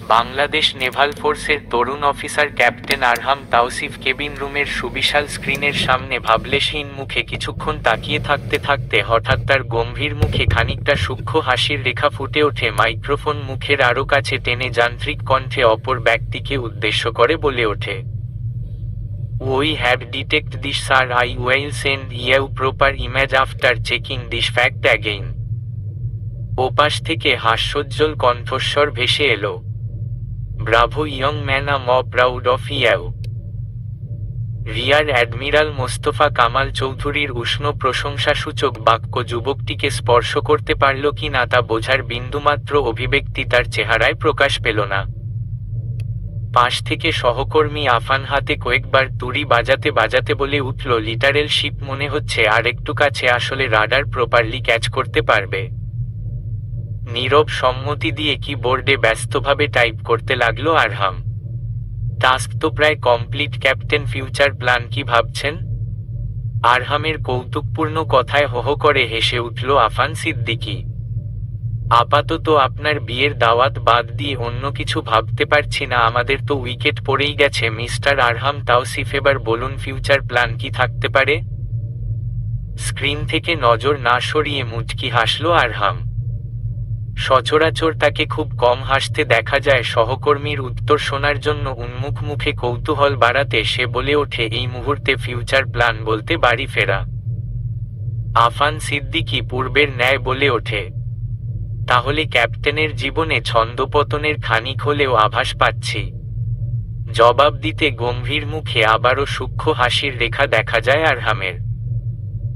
বাংলাদেশ নেভাল ফোর্সের তরুণ officer captain Arham Tawsif cabin রুমের সুবিশাল স্ক্রিনের সামনে ভাবলেশহীন মুখে কিছুক্ষণ তাকিয়ে থাকতে থাকতে হঠাৎ তার গম্ভীর মুখে খানিকটা সূক্ষ্ম হাসির রেখা ফুটে ওঠে। মাইক্রোফোন মুখের আরও কাছে টেনে যান্ত্রিক কণ্ঠে অপর ব্যক্তিকে উদ্দেশ্য করে বলে ওঠে, "We have detected this sir. I will send you proper image after checking this fact again." ওপাশ থেকে হাস্যোজ্জ্বল কণ্ঠস্বর ভেসে এলো, "bravo young man, I am proud of you." Rear admiral Mostafa Kamal চৌধুরীর উষ্ণ প্রশংসাসূচক বাক্য যুবকটিকে স্পর্শ করতে পারল কি না তা বোঝার বিন্দুমাত্র অভিব্যক্তি তার চেহারায় প্রকাশ পেল না। পাশ থেকে সহকর্মী আফান হাতে কয়েকবার তুড়ি বাজাতে বাজাতে বলে উঠল, "লিটারেল শিপ মনে হচ্ছে, আর একটু কাছে আসলে রাডার প্রপারলি ক্যাচ করতে পারবে।" নীরব সম্মতি দিয়ে কিবোর্ডে ব্যস্তভাবে টাইপ করতে লাগলো আরহাম। "টাস্ক তো প্রায় কমপ্লিট ক্যাপ্টেন, ফিউচার প্ল্যান কি ভাবছেন?" আরহামের কৌতুকপূর্ণ কথায় হো হো করে হেসে উঠল আফান সিদ্দিকী। "আপাতত আপনার বিয়ের দাওয়াত বাদ দিয়ে অন্য কিছু ভাবতে পারছি না। আমাদের তো উইকেট পড়েই গেছে মিস্টার আরহাম তাওসিফ, এবার বলুন ফিউচার প্ল্যান কি থাকতে পারে?" স্ক্রিন থেকে নজর না সরিয়ে মুচকি হাসল আরহাম। সচরাচর তাকে খুব কম হাসতে দেখা যায়। সহকর্মীর উত্তর শোনার জন্য উন্মুখ মুখে কৌতূহল বাড়াতে সে বলে ওঠে, "এই মুহূর্তে ফিউচার প্ল্যান বলতে বাড়ি ফেরা।" আফান সিদ্দিকী পূর্বের ন্যায় বলে ওঠে, "তাহলে ক্যাপ্টেনের জীবনে ছন্দপতনের খানিক হলেও আভাস পাচ্ছি।" জবাব দিতে গম্ভীর মুখে আবারও সূক্ষ্ম হাসির রেখা দেখা যায় আরহামের।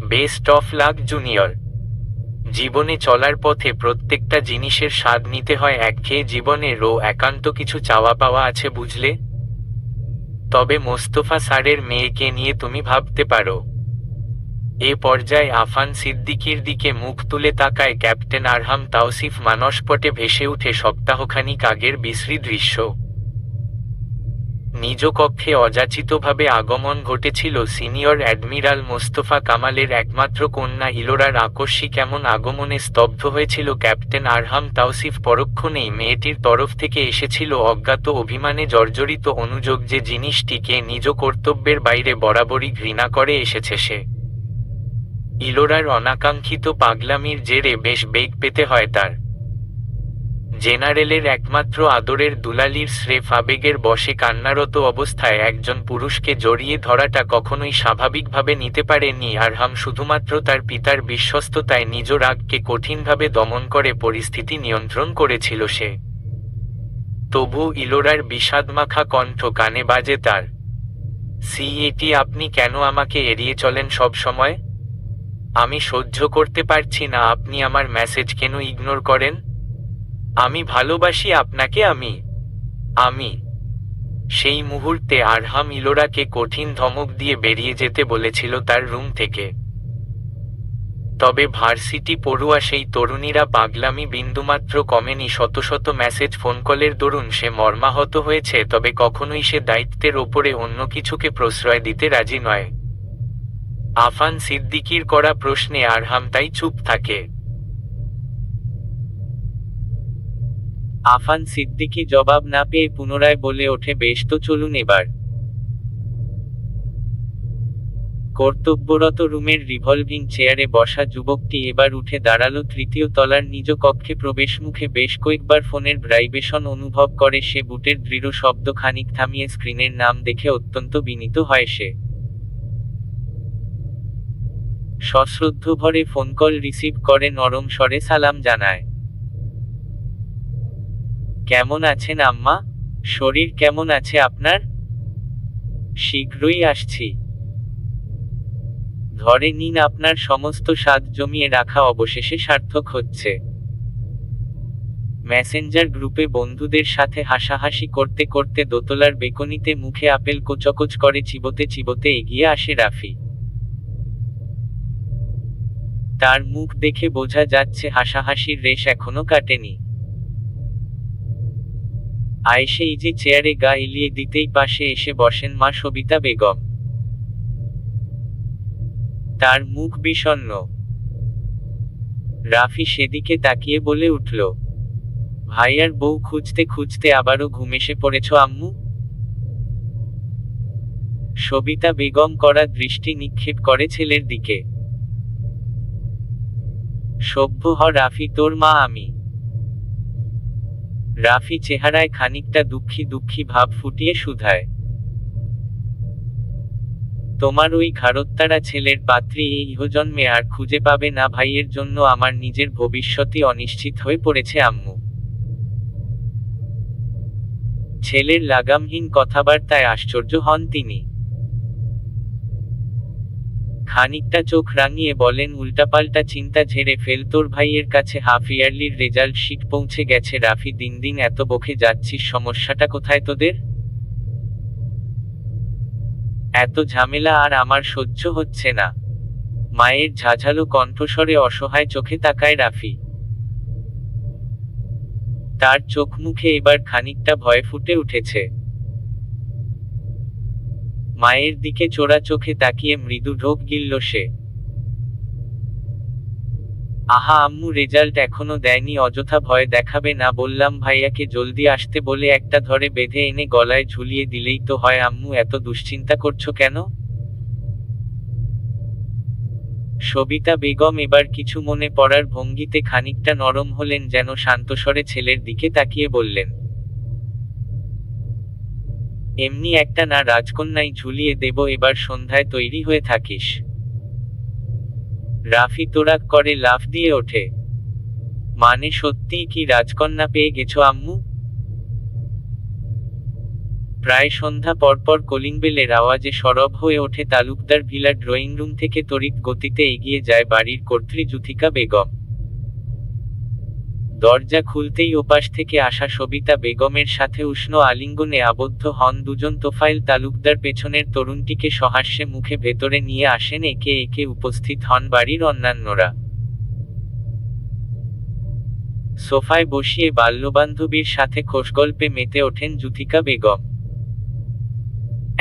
"Best of luck junior. জীবনে চলার পথে প্রত্যেকটা জিনিসের স্বাদ নিতে হয়, একঘেয়ে জীবনেরও একান্ত কিছু চাওয়া পাওয়া আছে বুঝলে। তবে মোস্তফা স্যারের মেয়েকে নিয়ে তুমি ভাবতে পারো।" এ পর্যায়ে আফান সিদ্দিকীর দিকে মুখ তুলে তাকায় ক্যাপ্টেন আরহাম তাওসিফ। মানসপটে ভেসে উঠে সপ্তাহখানিক আগের বিশ্রী দৃশ্য। নিজ কক্ষে অযাচিতভাবে আগমন ঘটেছিল সিনিয়র অ্যাডমিরাল মোস্তফা কামালের একমাত্র কন্যা ইলোরার। আকস্মিক এমন আগমনে স্তব্ধ হয়েছিল ক্যাপ্টেন আরহাম তাওসিফ। পরক্ষণেই মেয়েটির তরফ থেকে এসেছিল অজ্ঞাত অভিমানে জর্জরিত অনুযোগ, যে জিনিসটিকে নিজ কর্তব্যের বাইরে বরাবরই ঘৃণা করে এসেছে সে। ইলোরার অনাকাঙ্ক্ষিত পাগলামির জেরে বেশ বেগ পেতে হয় তার। জেনারেলের একমাত্র আদরের দুলালির স্রেফ আবেগের বশে কান্নারত অবস্থায় একজন পুরুষকে জড়িয়ে ধরাটা কখনোই স্বাভাবিকভাবে নিতে পারেনি আরহাম। শুধুমাত্র তার পিতার বিশ্বস্ততায় নিজ রাগকে কঠিনভাবে দমন করে পরিস্থিতি নিয়ন্ত্রণ করেছিল সে। তবু ইলোরার বিষাদমাখা কণ্ঠ কানে বাজে তার, "সিএটি, আপনি কেন আমাকে এড়িয়ে চলেন সব সময়? আমি সহ্য করতে পারছি না আপনি আমার মেসেজ কেন ইগনোর করেন? আমি ভালোবাসি আপনাকে, আমি।" সেই মুহূর্তে আরহাম ইলোরাকে কঠিন ধমক দিয়ে বেরিয়ে যেতে বলেছিল তার রুম থেকে। তবে ভার্সিটি পড়ুয়া সেই তরুণীরা পাগলামি বিন্দুমাত্র কমেনি। শত শত মেসেজ, ফোনকলের দরুন সে মর্মাহত হয়েছে, তবে কখনোই সে দায়িত্বের ওপরে অন্য কিছুকে প্রশ্রয় দিতে রাজি নয়। আফান সিদ্দিকীর করা প্রশ্নে আরহাম তাই চুপ থাকে। আফান সিদ্দিকী জবাব না পেয়ে পুনরায় বলে ওঠে, "বেশ তো, চলুন এবার।" কর্তব্যরত রুমের রিভলভিং চেয়ারে বসা যুবকটি এবার উঠে দাঁড়ালো। তৃতীয় তলার নিজ কক্ষে প্রবেশমুখে বেশ কয়েকবার ফোনের ভাইব্রেশন অনুভব করে সে। বুটের দৃঢ় শব্দ খানিক থামিয়ে স্ক্রিনের নাম দেখে অত্যন্ত বিনীত হয় সে। সশ্রদ্ধভরে ফোনকল রিসিভ করে নরম স্বরে সালাম জানায়, "কেমন আছেন আম্মা? শরীর কেমন আছে আপনার? শীঘ্রই আসছি। ধরে নিন আপনার সমস্ত স্বাদ জমিয়ে রাখা অবশেষে সার্থক হচ্ছে।" মেসেঞ্জার গ্রুপে বন্ধুদের সাথে হাসাহাসি করতে করতে দোতলার বেকনিতে মুখে আপেল কোচকোচ করে চিবোতে চিবোতে এগিয়ে আসে রাফি। তার মুখ দেখে বোঝা যাচ্ছে হাসাহাসির রেশ এখনো কাটেনি। আয়েশে ইজি চেয়ারে গা এলিয়ে দিতেই পাশে এসে বসেন মা সবিতা বেগম। তার মুখ বিষণ্ণ। রাফি সেদিকে তাকিয়ে বলে উঠল, ভাইয়ার বউ খুঁজতে খুঁজতে আবারও ঘুম এসে পড়েছ আম্মু? সবিতা বেগম কড়া দৃষ্টি নিক্ষেপ করে ছেলের দিকে। সভ্য হ রাফি, তোর মা আমি। রাফি চেহারায় খানিকটা দুঃখী দুঃখী ভাব ফুটিয়ে শুধায়, তোমার ওই ঘাড়ত্তারা ছেলের পাত্রী এই ইহজন্মে আর খুঁজে পাবে না। ভাইয়ের জন্য আমার নিজের ভবিষ্যৎই অনিশ্চিত হয়ে পড়েছে আম্মু। ছেলের লাগামহীন কথাবার্তায় আশ্চর্য হন তিনি। খানিকটা চোখ রাঙিয়ে বলেন, উল্টাপাল্টা চিন্তা ঝেড়ে ফেল, তোর ভাইয়ের কাছে হাফ ইয়ারলির রেজাল্ট শিট পৌঁছে গেছে। রাফি, দিন দিন এত বকে যাচ্ছিস, সমস্যাটা কোথায় তোদের? এত ঝামেলা আর আমার সহ্য হচ্ছে না। মায়ের ঝাঝালো কণ্ঠস্বরে অসহায় চোখে তাকায় রাফি। তার চোখ মুখে এবার খানিকটা ভয় ফুটে উঠেছে। মায়ের দিকে চোরা চোখে তাকিয়ে মৃদু ঢোক গিলল সে। আহা আম্মু, রেজাল্ট এখনো দেয়নি, অযথা ভয় দেখাবে না। বললাম ভাইয়াকে জলদি আসতে বলে একটা ধরে বেঁধে এনে গলায় ঝুলিয়ে দিলেই তো হয়। আম্মু, এত দুশ্চিন্তা করছো কেন? সবিতা বেগম এবার কিছু মনে পড়ার ভঙ্গিতে খানিকটা নরম হলেন, যেন শান্তস্বরে ছেলের দিকে তাকিয়ে বললেন, এমনি একটা না রাজকন্যাই ঝুলিয়ে দেব, এবার সন্ধ্যায় তৈরি হয়ে থাকিস। রাফি তোরাক করে লাফ দিয়ে ওঠে। মানে সত্যিই কি রাজকন্যা পেয়ে গেছো আম্মু? প্রায় সন্ধ্যা পরপর কলিং বেলের আওয়াজে সরব হয়ে ওঠে তালুকদার ভিলার ড্রয়িং রুম থেকে। তড়িৎ গতিতে এগিয়ে যায় বাড়ির কর্ত্রী যুথিকা বেগম। দরজা খুলতেই ওপাশ থেকে আসা সবিতা বেগমের সাথে উষ্ণ আলিঙ্গনে আবদ্ধ হন দুজন। তোফায়েল তালুকদার পেছনের তরুণটিকে সহাস্যে মুখে ভেতরে নিয়ে আসেন। একে একে উপস্থিত হন বাড়ির অন্যান্যরা। সোফায় বসিয়ে বাল্যবান্ধবীর সাথে খোশগল্পে মেতে ওঠেন যুথিকা বেগম।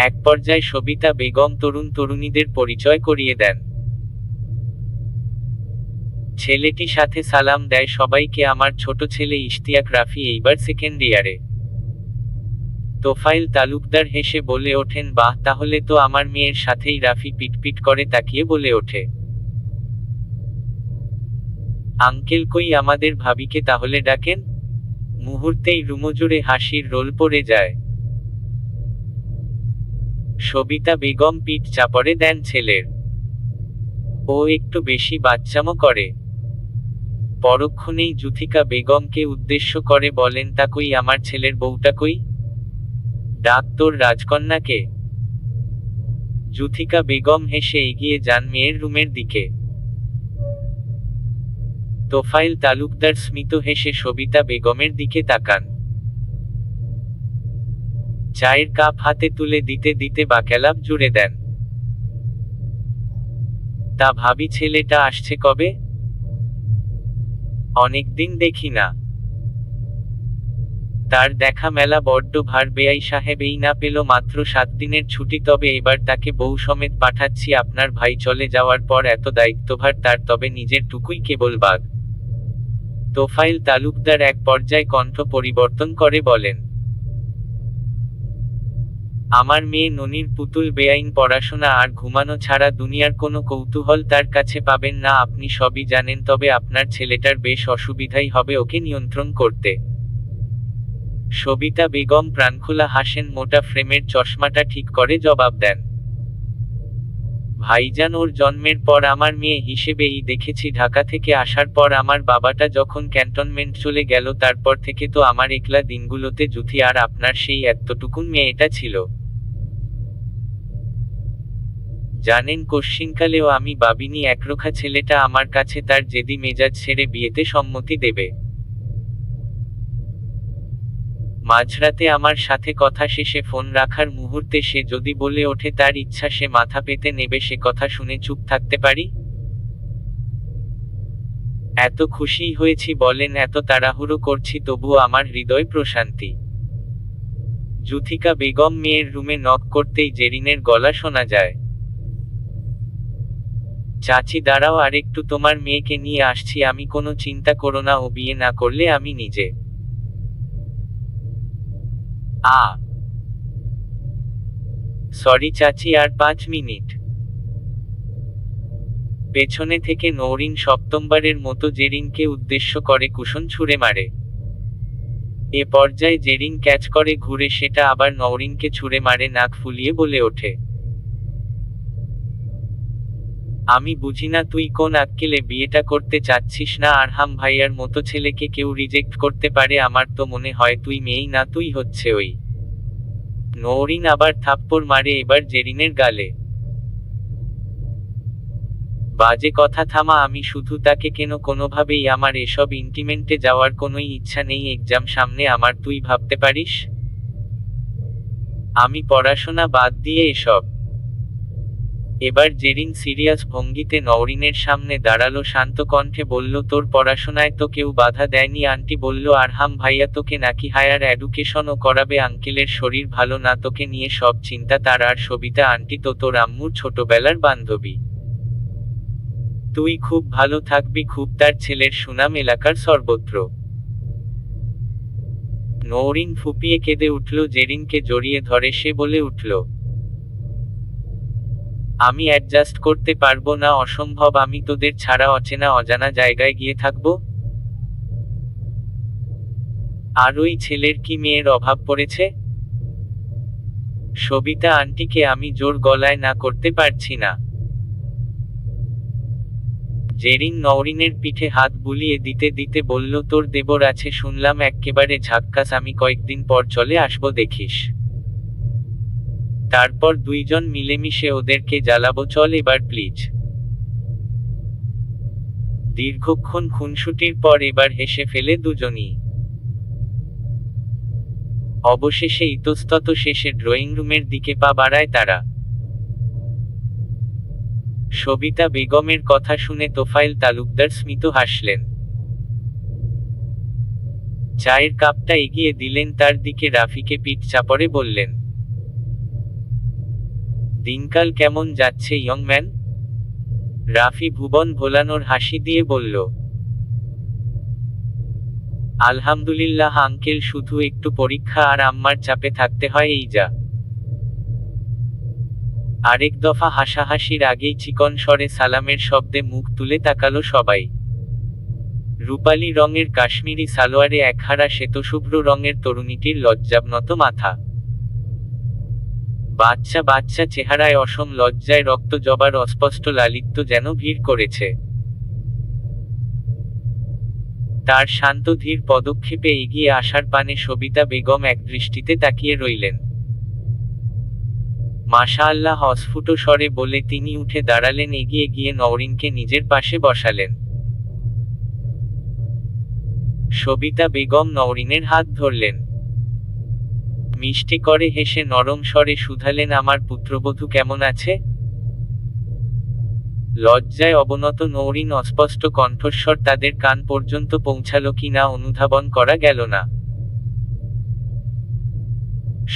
এক পর্যায়ে সবিতা বেগম তরুণ তরুণীদের পরিচয় করিয়ে দেন। ছেলেটি সাথে সালাম দেয় সবাইকে, আমার ছোট ছেলে ইশতিয়াক রাফি, এইবার সেকেন্ড ইয়ারে। তোফায়েল তালুকদার হেসে বলে ওঠেন, বাহ, তাহলে তো আমার মেয়ের সাথেই। রাফি পিটপিট করে তাকিয়ে বলে ওঠে, আঙ্কেল কই আমাদের ভাবিকে তাহলে ডাকেন? মুহূর্তেই রুমজুড়ে হাসির রোল পড়ে যায়। সবিতা বেগম পিঠ চাপড়ে দেন ছেলের। ও একটু বেশি বাচ্চামো করে। পরক্ষণেই যুথিকা বেগমকে উদ্দেশ্য করে বলেন, তা কই আমার ছেলের বউটা কই? ডাক তোর রাজকন্যাকে। যুথিকা বেগম হেসে এগিয়ে যান মেয়ের রুমের দিকে। তোফায়েল তালুকদার স্মিত হেসে সবিতা বেগমের দিকে তাকান। চায়ের কাপ হাতে তুলে দিতে দিতে বাকেলাপ জুড়ে দেন, তা ভাবি ছেলেটা আসছে কবে? অনেকদিন দেখি না। তার দেখা মেলা বড্ড ভার, বেয়াই সাহেব এই না পেল মাত্র 7 দিনের ছুটি, তবে এবার তাকে বউ সমেত পাঠাচ্ছি। আপনার ভাই চলে যাওয়ার পর এত দায়িত্বভার তার, তবে নিজের টুকুই কেবল বাঘ। তোফায়েল তালুকদার এক পর্যায়ে কণ্ঠ পরিবর্তন করে বলেন, আমার মেয়ে ননির পুতুল বেআইন পড়াশোনা আর ঘুমানো ছাড়া দুনিয়ার কোনো কৌতূহল তার কাছে পাবেন না। আপনি সবই জানেন, তবে আপনার ছেলেটার বেশ অসুবিধাই হবে ওকে নিয়ন্ত্রণ করতে। সবিতা বেগম প্রাণখোলা হাসেন, মোটা ফ্রেমের চশমাটা ঠিক করে জবাব দেন, ভাইজান, ওর জন্মের পর আমার মেয়ে হিসেবেই দেখেছি। ঢাকা থেকে আসার পর আমার বাবাটা যখন ক্যান্টনমেন্ট চলে গেল, তারপর থেকে তো আমার একলা দিনগুলোতে যুথি আর আপনার সেই এতটুকুন মেয়েটা ছিল। জানেন, কশ্চিনকালেও আমি ভাবিনি একরোখা ছেলেটা আমার কাছে তার জেদি মেজাজ ছেড়ে বিয়েতে সম্মতি দেবে। মাঝরাতে আমার সাথে কথা শেষে ফোন রাখার মুহূর্তে সে যদি বলে ওঠে তার ইচ্ছা সে মাথা পেতে নেবে, সে কথা শুনে চুপ থাকতে পারি? এত খুশি হয়েছি বলেন, এত তাড়াহুড়ো করছি তবুও আমার হৃদয় প্রশান্তি। যুথিকা বেগম মেয়ের রুমে নক করতেই জেরিনের গলা শোনা যায়, চাচি দাঁড়াও আরেকটু, তোমার মেয়েকে নিয়ে আসছি আমি। কোনো চিন্তা করো না, ও বিয়ে না করলে আমি নিজে। সরি চাচি, আর 5 মিনিট। পেছনে থেকে নওরিন সপ্তমবারের মতো জেরিনকে উদ্দেশ্য করে কুশন ছুঁড়ে মারে। এ পর্যায়ে জেরিন ক্যাচ করে ঘুরে সেটা আবার নওরিনকে ছুঁড়ে মারে, নাক ফুলিয়ে বলে ওঠে, আমি বুঝি না তুই কোন আক্কেলে বিয়েটা করতে চাচ্ছিস না। আরহাম ভাইয়ার মতো ছেলেকে কেউ রিজেক্ট করতে পারে? আমার তো মনে হয় তুই মেয়েই না, তুই হচ্ছে ওই। নওরিন আবার থাপ্পড় মারে, এবার জেরিনের গালে। বাজে কথা থামা, আমি শুধু তাকে কেন? কোনোভাবেই আমার এসব ইন্টিমেন্টে যাওয়ার কোনোই ইচ্ছা নেই। এক্সাম সামনে আমার, তুই ভাবতে পারিস আমি পড়াশোনা বাদ দিয়ে এসব? এবার জেরিন সিরিয়াস ভঙ্গিতে নওরিনের সামনে দাঁড়ালো, শান্ত কণ্ঠে বলল, তোর পড়াশোনায় তো কেউ বাধা দেয়নি। আন্টি বলল, আরহাম ভাইয়া তোকে নাকি হায়ার এডুকেশনও করাবে। আঙ্কেলের শরীর ভালো না, তোকে নিয়ে সব চিন্তা তার। আর সবিতা আন্টি তো তোর আম্মুর ছোটবেলার বান্ধবী, তুই খুব ভালো থাকবি খুব। তার ছেলের সুনাম এলাকার সর্বত্র। নওরিন ফুপিয়ে কেঁদে উঠল, জেরিনকে জড়িয়ে ধরে সে বলে উঠল, আমি অ্যাডজাস্ট করতে পারবো না, অসম্ভব। আমি তোদের ছাড়া অচেনা অজানা জায়গায় গিয়ে থাকবো? আর ওই ছেলের কি মেয়ের অভাব পড়েছে? সবিতা আন্টিকে আমি জোর গলায় না করতে পারছি না। জেরিন নওরিনের পিঠে হাত বুলিয়ে দিতে দিতে বলল, তোর দেবর আছে শুনলাম এক্কেবারে ঝাক্কাস। আমি কয়েকদিন পর চলে আসবো, দেখিস। তারপর দুইজন মিলেমিশে ওদেরকে জ্বালাবো, চল এবার প্লিজ। দীর্ঘক্ষণ খুনসুটির পর এবার হেসে ফেলে দুজনই। অবশেষে ইতস্তত শেষে ড্রয়িং রুমের দিকে পা বাড়ায় তারা। সবিতা বেগমের কথা শুনে তোফায়েল তালুকদার স্মিত হাসলেন। চায়ের কাপটা এগিয়ে দিলেন তার দিকে, রাফিকে পিঠ চাপড়ে বললেন, দিনকাল কেমন যাচ্ছে ইয়ং ম্যান? রাফি ভুবন ভোলানোর হাসি দিয়ে বলল, আলহামদুলিল্লাহ আঙ্কেল, শুধু একটু পরীক্ষা আর আম্মার চাপে থাকতে হয়, এই যা। আরেক দফা হাসাহাসির আগেই চিকন স্বরে সালামের শব্দে মুখ তুলে তাকালো সবাই। রূপালী রঙের কাশ্মীরি সালোয়ারে একহারা শ্বেতশুভ্র রঙের তরুণীটির লজ্জাবনত মাথা, বাচ্চা বাচ্চা চেহারায় অসম লজ্জায় রক্ত জবার অস্পষ্ট লালিত্য যেন ভিড় করেছে। তার শান্ত ধীর পদক্ষেপে এগিয়ে আসার পানে সবিতা বেগম একদৃষ্টিতে তাকিয়ে রইলেন। মাশাআল্লাহ, অস্ফুট স্বরে বলে তিনি উঠে দাঁড়ালেন, এগিয়ে গিয়ে নওরিনকে নিজের পাশে বসালেন। সবিতা বেগম নওরিনের হাত ধরলেন, মিষ্টি করে হেসে নরম স্বরে শুধালেন, আমার পুত্রবধূ কেমন আছে? লজ্জায় অবনত নওরিন অস্পষ্ট কণ্ঠস্বর তাদের কান পর্যন্ত পৌঁছালো কি না অনুধাবন করা গেল না।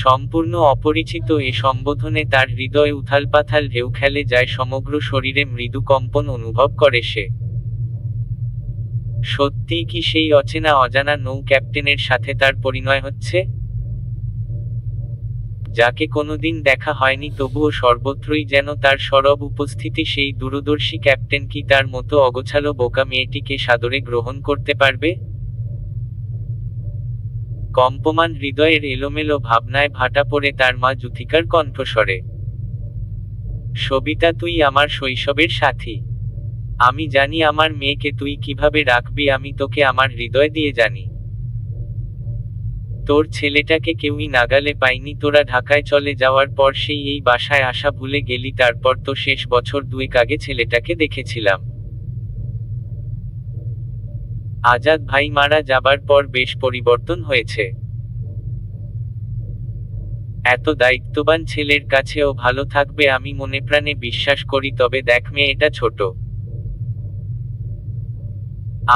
সম্পূর্ণ অপরিচিত এ সম্বোধনে তার হৃদয়ে উথালপাথাল ঢেউ খেলে যায়, সমগ্র শরীরে মৃদু কম্পন অনুভব করে সে। সত্যিই কি সেই অচেনা অজানা নৌ ক্যাপ্টেনের সাথে তার পরিণয় হচ্ছে? যাকে কোনোদিন দেখা হয়নি তবুও সর্বত্রই যেন তার সরব উপস্থিতি। সেই দূরদর্শী ক্যাপ্টেন কি তার মতো অগোছালো বোকা মেয়েটিকে সাদরে গ্রহণ করতে পারবে? কম্পমান হৃদয়ের এলোমেলো ভাবনায় ভাটা পড়ে তার মা যুথিকার কণ্ঠস্বরে, সবিতা তুই আমার শৈশবের সাথী। আমি জানি আমার মেয়েকে তুই কিভাবে রাখবি, আমি তোকে আমার হৃদয় দিয়ে জানি। তোর ছেলেটাকে কেউই নাগালে পায়নি। তোরা ঢাকায় চলে যাওয়ার পর সেই এই বাসায় আসা ভুলে গেলি। তারপর তো শেষ বছর 2 আগে ছেলেটাকে দেখেছিলাম। আজাদ ভাই মারা যাবার পর বেশ পরিবর্তন হয়েছে। এত দায়িত্ববান ছেলের কাছেও ভালো থাকবে আমি মনে প্রাণে বিশ্বাস করি। তবে দেখ মেয়ে, এটা ছোট।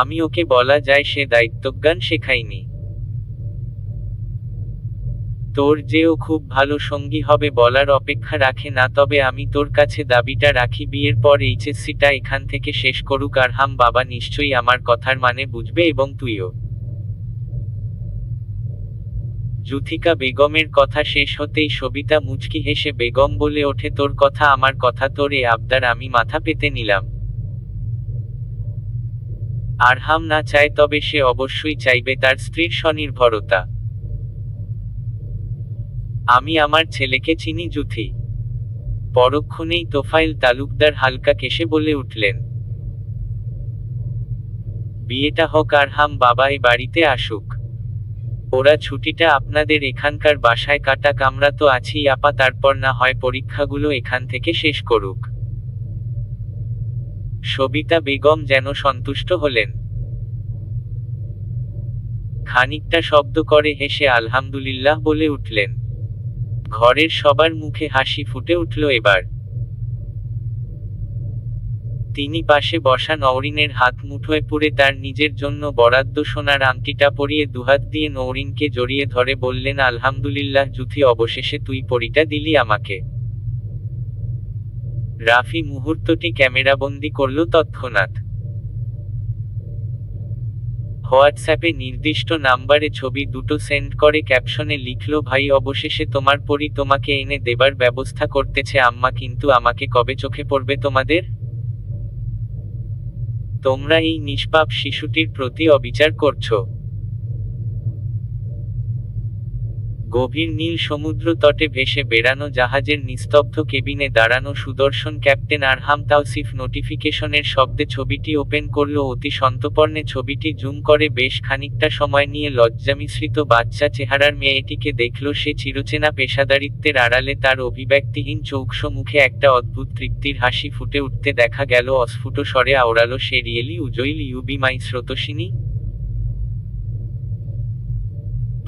আমি ওকে বলা যায় সে দায়িত্বজ্ঞান শেখাইনি। তোর যে ও খুব ভালো সঙ্গী হবে বলার অপেক্ষা রাখে না। তবে আমি তোর কাছে দাবিটা রাখি, বিয়ের পর এইচএসসিটা এখান থেকে শেষ করুক। আরহাম বাবা নিশ্চয়ই আমার কথার মানে বুঝবে এবং তুইও। জুথিকা বেগমের কথা শেষ হতেই সবিতা মুচকি হেসে বেগম বলে ওঠে, তোর কথা আমার কথা, তোর এ আবদার আমি মাথা পেতে নিলাম। আরহাম না চায়, তবে সে অবশ্যই চাইবে তার স্ত্রীর স্বনির্ভরতা। আমি আমার ছেলেকে চিনি জুথি। পরক্ষণেই তোফায়েল তালুকদার হালকা কেশে বলে উঠলেন, বিয়েটা হোক, আরহাম বাবা এই বাড়িতে আসুক, ওরা ছুটিটা আপনাদের এখানকার বাসায় কাটাক, আমরা তো আছি আপা, তারপর না হয় পরীক্ষাগুলো এখান থেকে শেষ করুক। সবিতা বেগম যেন সন্তুষ্ট হলেন। খানিকটা শব্দ করে হেসে আলহামদুলিল্লাহ বলে উঠলেন। ঘরের সবার মুখে হাসি ফুটে উঠল এবার। তিনি পাশে বসা নওরিনের হাত মুঠোয় পুরে তার নিজের জন্য বরাদ্দ সোনার আংটিটা পরিয়ে দুহাত দিয়ে নওরিনকে জড়িয়ে ধরে বললেন, আলহামদুলিল্লাহ জুথি, অবশেষে তুই পরিটা দিলি আমাকে। রাফি মুহূর্তটি ক্যামেরাবন্দি করল তৎক্ষণাৎ। হোয়াটসঅ্যাপে নির্দিষ্ট নাম্বারে ছবি দুটো সেন্ড করে ক্যাপশনে লিখল, ভাই অবশেষে তোমার পরি তোমাকে এনে দেবার ব্যবস্থা করতেছে আম্মা, কিন্তু আমাকে কবে চোখে পড়বে তোমাদের? তোমরা এই নিষ্পাপ শিশুটির প্রতি অবিচার করছো। গভীর নীল সমুদ্র তটে ভেসে বেড়ানো জাহাজের নিস্তব্ধ কেবিনে দাঁড়ানো সুদর্শন ক্যাপ্টেন আরহাম তাওসিফ নোটিফিকেশনের শব্দে ছবিটি ওপেন করল। অতি সন্তর্পণে ছবিটি জুম করে বেশ খানিকটা সময় নিয়ে লজ্জামিশ্রিত বাচ্চা চেহারার মেয়েটিকে দেখল সে। চিরচেনা পেশাদারিত্বের আড়ালে তার অভিব্যক্তিহীন চৌকশো মুখে একটা অদ্ভুত তৃপ্তির হাসি ফুটে উঠতে দেখা গেল। অস্ফুট স্বরে আওড়ালো সে, really will you be my স্রোতস্বিনী?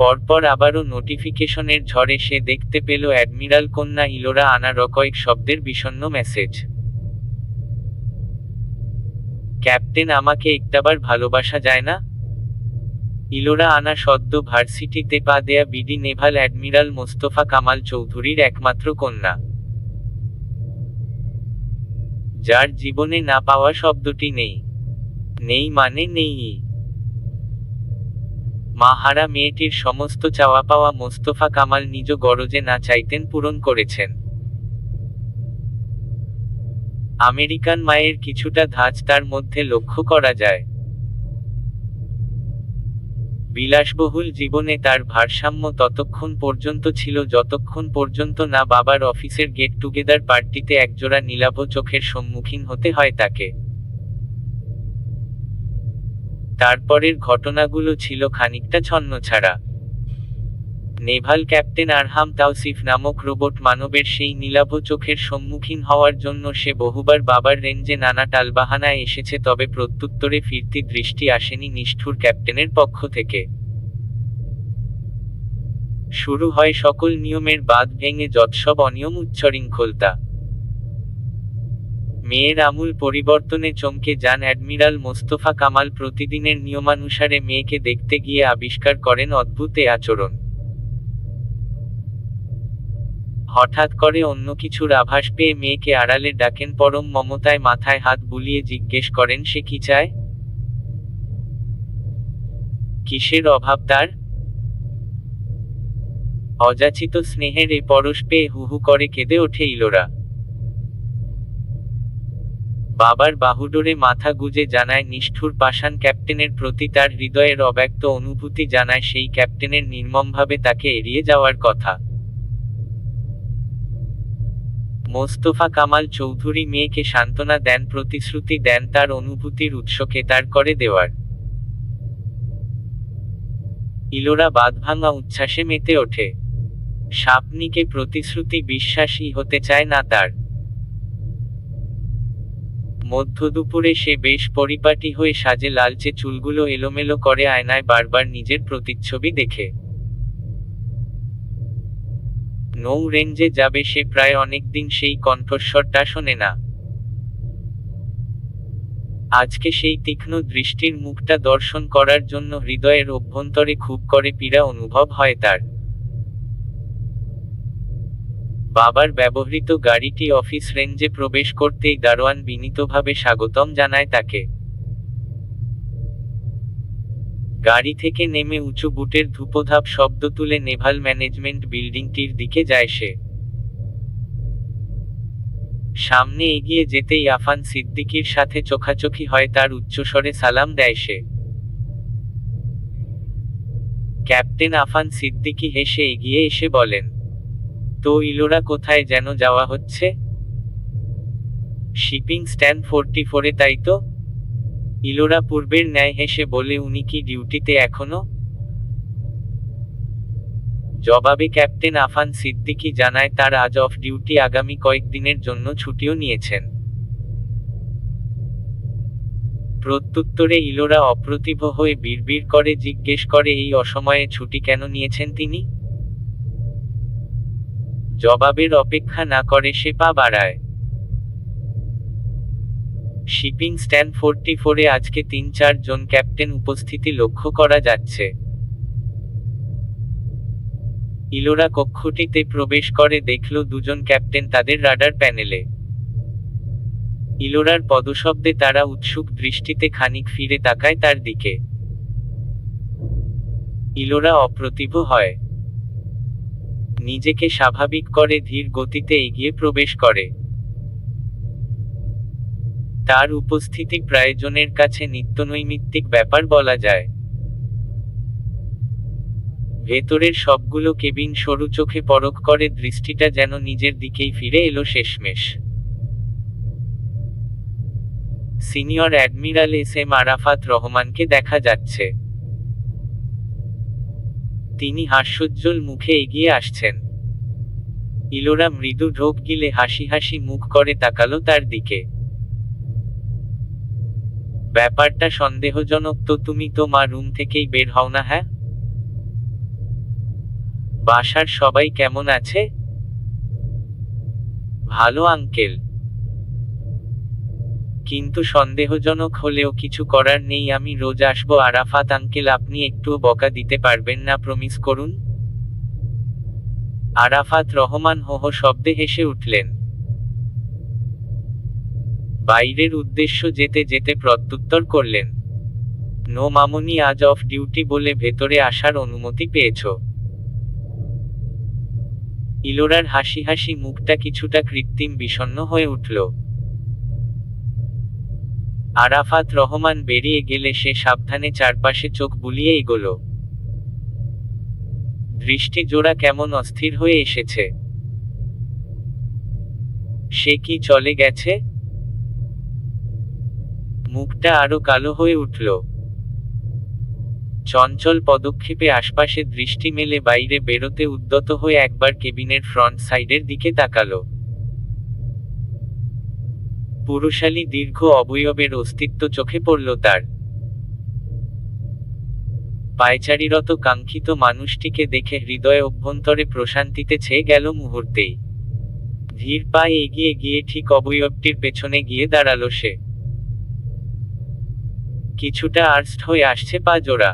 পরপর আবারও নোটিফিকেশনের ঝড়ে সে দেখতে পেল অ্যাডমিরাল কন্যা ইলোরা আনার কয়েক শব্দের বিষণ্ণ মেসেজ। ক্যাপ্টেন, আমাকে একটাবার ভালোবাসা যায় না? ইলোরা আনা সদ্য ভার্সিটিতে পা দেয়া বিডি নেভাল অ্যাডমিরাল মোস্তফা কামাল চৌধুরীর একমাত্র কন্যা, যার জীবনে না পাওয়া শব্দটি নেই। নেই মানে নেই। মা হারা মেয়েটির সমস্ত চাওয়া পাওয়া মোস্তফা কামাল নিজ গরজে না চাইতেন পূরণ করেছেন। আমেরিকান মায়ের কিছুটা ধাঁচ তার মধ্যে লক্ষ্য করা যায়। বিলাসবহুল জীবনে তার ভারসাম্য ততক্ষণ পর্যন্ত ছিল যতক্ষণ পর্যন্ত না বাবার অফিসের গেট টুগেদার পার্টিতে একজোড়া নীলাভ চোখের সম্মুখীন হতে হয় তাকে। তারপরের ঘটনাগুলো ছিল খানিকটা ছন্নছাড়া। নেভাল ক্যাপ্টেন আরহাম তাওসিফ নামক রোবট মানবের সেই নীলাভ চোখের সম্মুখীন হওয়ার জন্য সে বহুবার বাবার রেঞ্জে নানা টালবাহানায় এসেছে, তবে প্রত্যুত্তরে ফিরতি দৃষ্টি আসেনি নিষ্ঠুর ক্যাপ্টেনের পক্ষ থেকে। শুরু হয় সকল নিয়মের বাঁধ ভেঙে যৎসব অনিয়ম উচ্ছৃঙ্খলতা। মেয়ের আমূল পরিবর্তনে চমকে যান অ্যাডমিরাল মোস্তফা কামাল। প্রতিদিনের নিয়মানুসারে মেয়েকে দেখতে গিয়ে আবিষ্কার করেন অদ্ভুত এ আচরণ। হঠাৎ করে অন্য কিছুর আভাস পেয়ে মেয়েকে আড়ালে ডাকেন, পরম মমতায় মাথায় হাত বুলিয়ে জিজ্ঞেস করেন সে কি চায়, কিসের অভাব তার। অযাচিত স্নেহের এ পরশ পেয়ে হুহু করে কেঁদে ওঠে ইলোরা। বাবার বাহুডোরে মাথা গুজে জানায় নিষ্ঠুর পাষাণ ক্যাপ্টেনের প্রতি তার হৃদয়ের অব্যক্ত অনুভূতি, জানায় সেই ক্যাপ্টেনের নির্মমভাবে তাকে এড়িয়ে যাওয়ার কথা। মোস্তফা কামাল চৌধুরী মেয়েকে সান্ত্বনা দেন, প্রতিশ্রুতি দেন তার অনুভূতির উৎসকে তার করে দেওয়ার। ইলোরা বাঁধভাঙা উচ্ছ্বাসে মেতে ওঠে। স্বপ্নিকে প্রতিশ্রুতি বিশ্বাসী হতে চায় না তার। মধ্যদুপুরে সে বেশ পরিপাটি হয়ে সাজে, লালচে চুলগুলো এলোমেলো করে আয়নায় বারবার নিজের প্রতিচ্ছবি দেখে। নৌ রেঞ্জে যাবে সে প্রায় অনেকদিন, সেই কণ্ঠস্বরটা শোনে না। আজকে সেই তীক্ষ্ণ দৃষ্টির মুখটা দর্শন করার জন্য হৃদয়ের অভ্যন্তরে খুব করে পীড়া অনুভব হয় তার। বাবার ব্যবহৃত গাড়িটি অফিস রেঞ্জে প্রবেশ করতেই দারোয়ান বিনীতভাবে স্বাগতম জানায় তাকে। গাড়ি থেকে নেমে উঁচু বুটের ধূপধাপ শব্দ তুলে নেভাল ম্যানেজমেন্ট বিল্ডিংটির দিকে যায় সে। সামনে এগিয়ে যেতেই আফান সিদ্দিকীর সাথে চোখাচোখি হয়, তার উচ্চস্বরে সালাম দেয় সে। ক্যাপ্টেন আফান সিদ্দিকী হেসে এগিয়ে এসে বলেন, তো ইলোরা কোথায় যেন যাওয়া হচ্ছে? শিপিং স্ট্যান্ড 44-এ, তাই তো? ইলোরা পূর্বের ন্যায় হেসে বলে, উনি কি ডিউটিতে এখনো? জবাবে ক্যাপ্টেন আফান সিদ্দিকী জানায় তার আজ অফ ডিউটি, আগামী কয়েকদিনের জন্য ছুটিও নিয়েছেন। প্রত্যুত্তরে ইলোরা অপ্রতিভ হয়ে বিড়বিড় করে জিজ্ঞেস করে, এই অসময়ে ছুটি কেন নিয়েছেন তিনি? জবাবের অপেক্ষা না করে সে পা বাড়ায়। শিপিং স্ট্যান্ড 44-এ আজকে 3-4 জন ক্যাপ্টেন উপস্থিতি লক্ষ্য করা যাচ্ছে। ইলোরা কক্ষটিতে প্রবেশ করে দেখল দুজন ক্যাপ্টেন তাদের রাডার প্যানেলে। ইলোরার পদশব্দে তারা উৎসুক দৃষ্টিতে খানিক ফিরে তাকায় তার দিকে। ইলোরা অপ্রতিভ হয়, নিজেকে স্বাভাবিক করে ধীর গতিতে এগিয়ে প্রবেশ করে। তার উপস্থিতি প্রায়জনের কাছে নিত্যনৈমিত্তিক ব্যাপার বলা যায়। ভেতরের সবগুলো কেবিন সরু চোখে পরখ করে, দৃষ্টিটা যেন নিজের দিকেই ফিরে এলো শেষমেশ। Senior admiral S M Arafat রহমানকে দেখা যাচ্ছে। তিনি হাস্যোজ্জ্বল মুখে এগিয়ে আসছেন। ইলোরা মৃদু ঢোক গিলে হাসি হাসি মুখ করে তাকালো তার দিকে। ব্যাপারটা সন্দেহজনক তো, তুমি তো মা রুম থেকেই বের হও না? হ্যাঁ। বাসার সবাই কেমন আছে? ভালো আঙ্কেল। কিন্তু সন্দেহজনক হলেও কিছু করার নেই, আমি রোজ আসবো। আরাফাত আঙ্কেল, আপনি একটুও বকা দিতে পারবেন না, প্রমিস করুন। আরাফাত রহমান হো হো শব্দে হেসে উঠলেন। বাইরের উদ্দেশ্য যেতে যেতে প্রত্যুত্তর করলেন, নো মামুনি, আজ অফ ডিউটি বলে ভেতরে আসার অনুমতি পেয়েছ? ইলোরার হাসি হাসি মুখটা কিছুটা কৃত্রিম বিষণ্ণ হয়ে উঠল। আরাফাত রহমান বেরিয়ে গেলে সে সাবধানে চারপাশে চোখ বুলিয়ে এগোল। দৃষ্টি জোড়া কেমন অস্থির হয়ে এসেছে। সে কি চলে গেছে? মুখটা আরো কালো হয়ে উঠল। চঞ্চল পদক্ষেপে আশপাশে দৃষ্টি মেলে বাইরে বেরোতে উদ্যত হয়ে একবার কেবিনের ফ্রন্ট সাইডের দিকে তাকালো। পুরুষালী দীর্ঘ অবয়বের অস্তিত্ব চোখে পড়ল তার। পায়চারিরত কাঙ্ক্ষিত মানুষটিকে দেখে হৃদয় অভ্যন্তরে প্রশান্তিতে ছেয়ে গেল মুহূর্তেই। ধীর পায়ে এগিয়ে গিয়ে ঠিক অবয়বটির পেছনে গিয়ে দাঁড়ালো সে। কিছুটা আর্স্ট হয়ে আসছে পা জোড়া।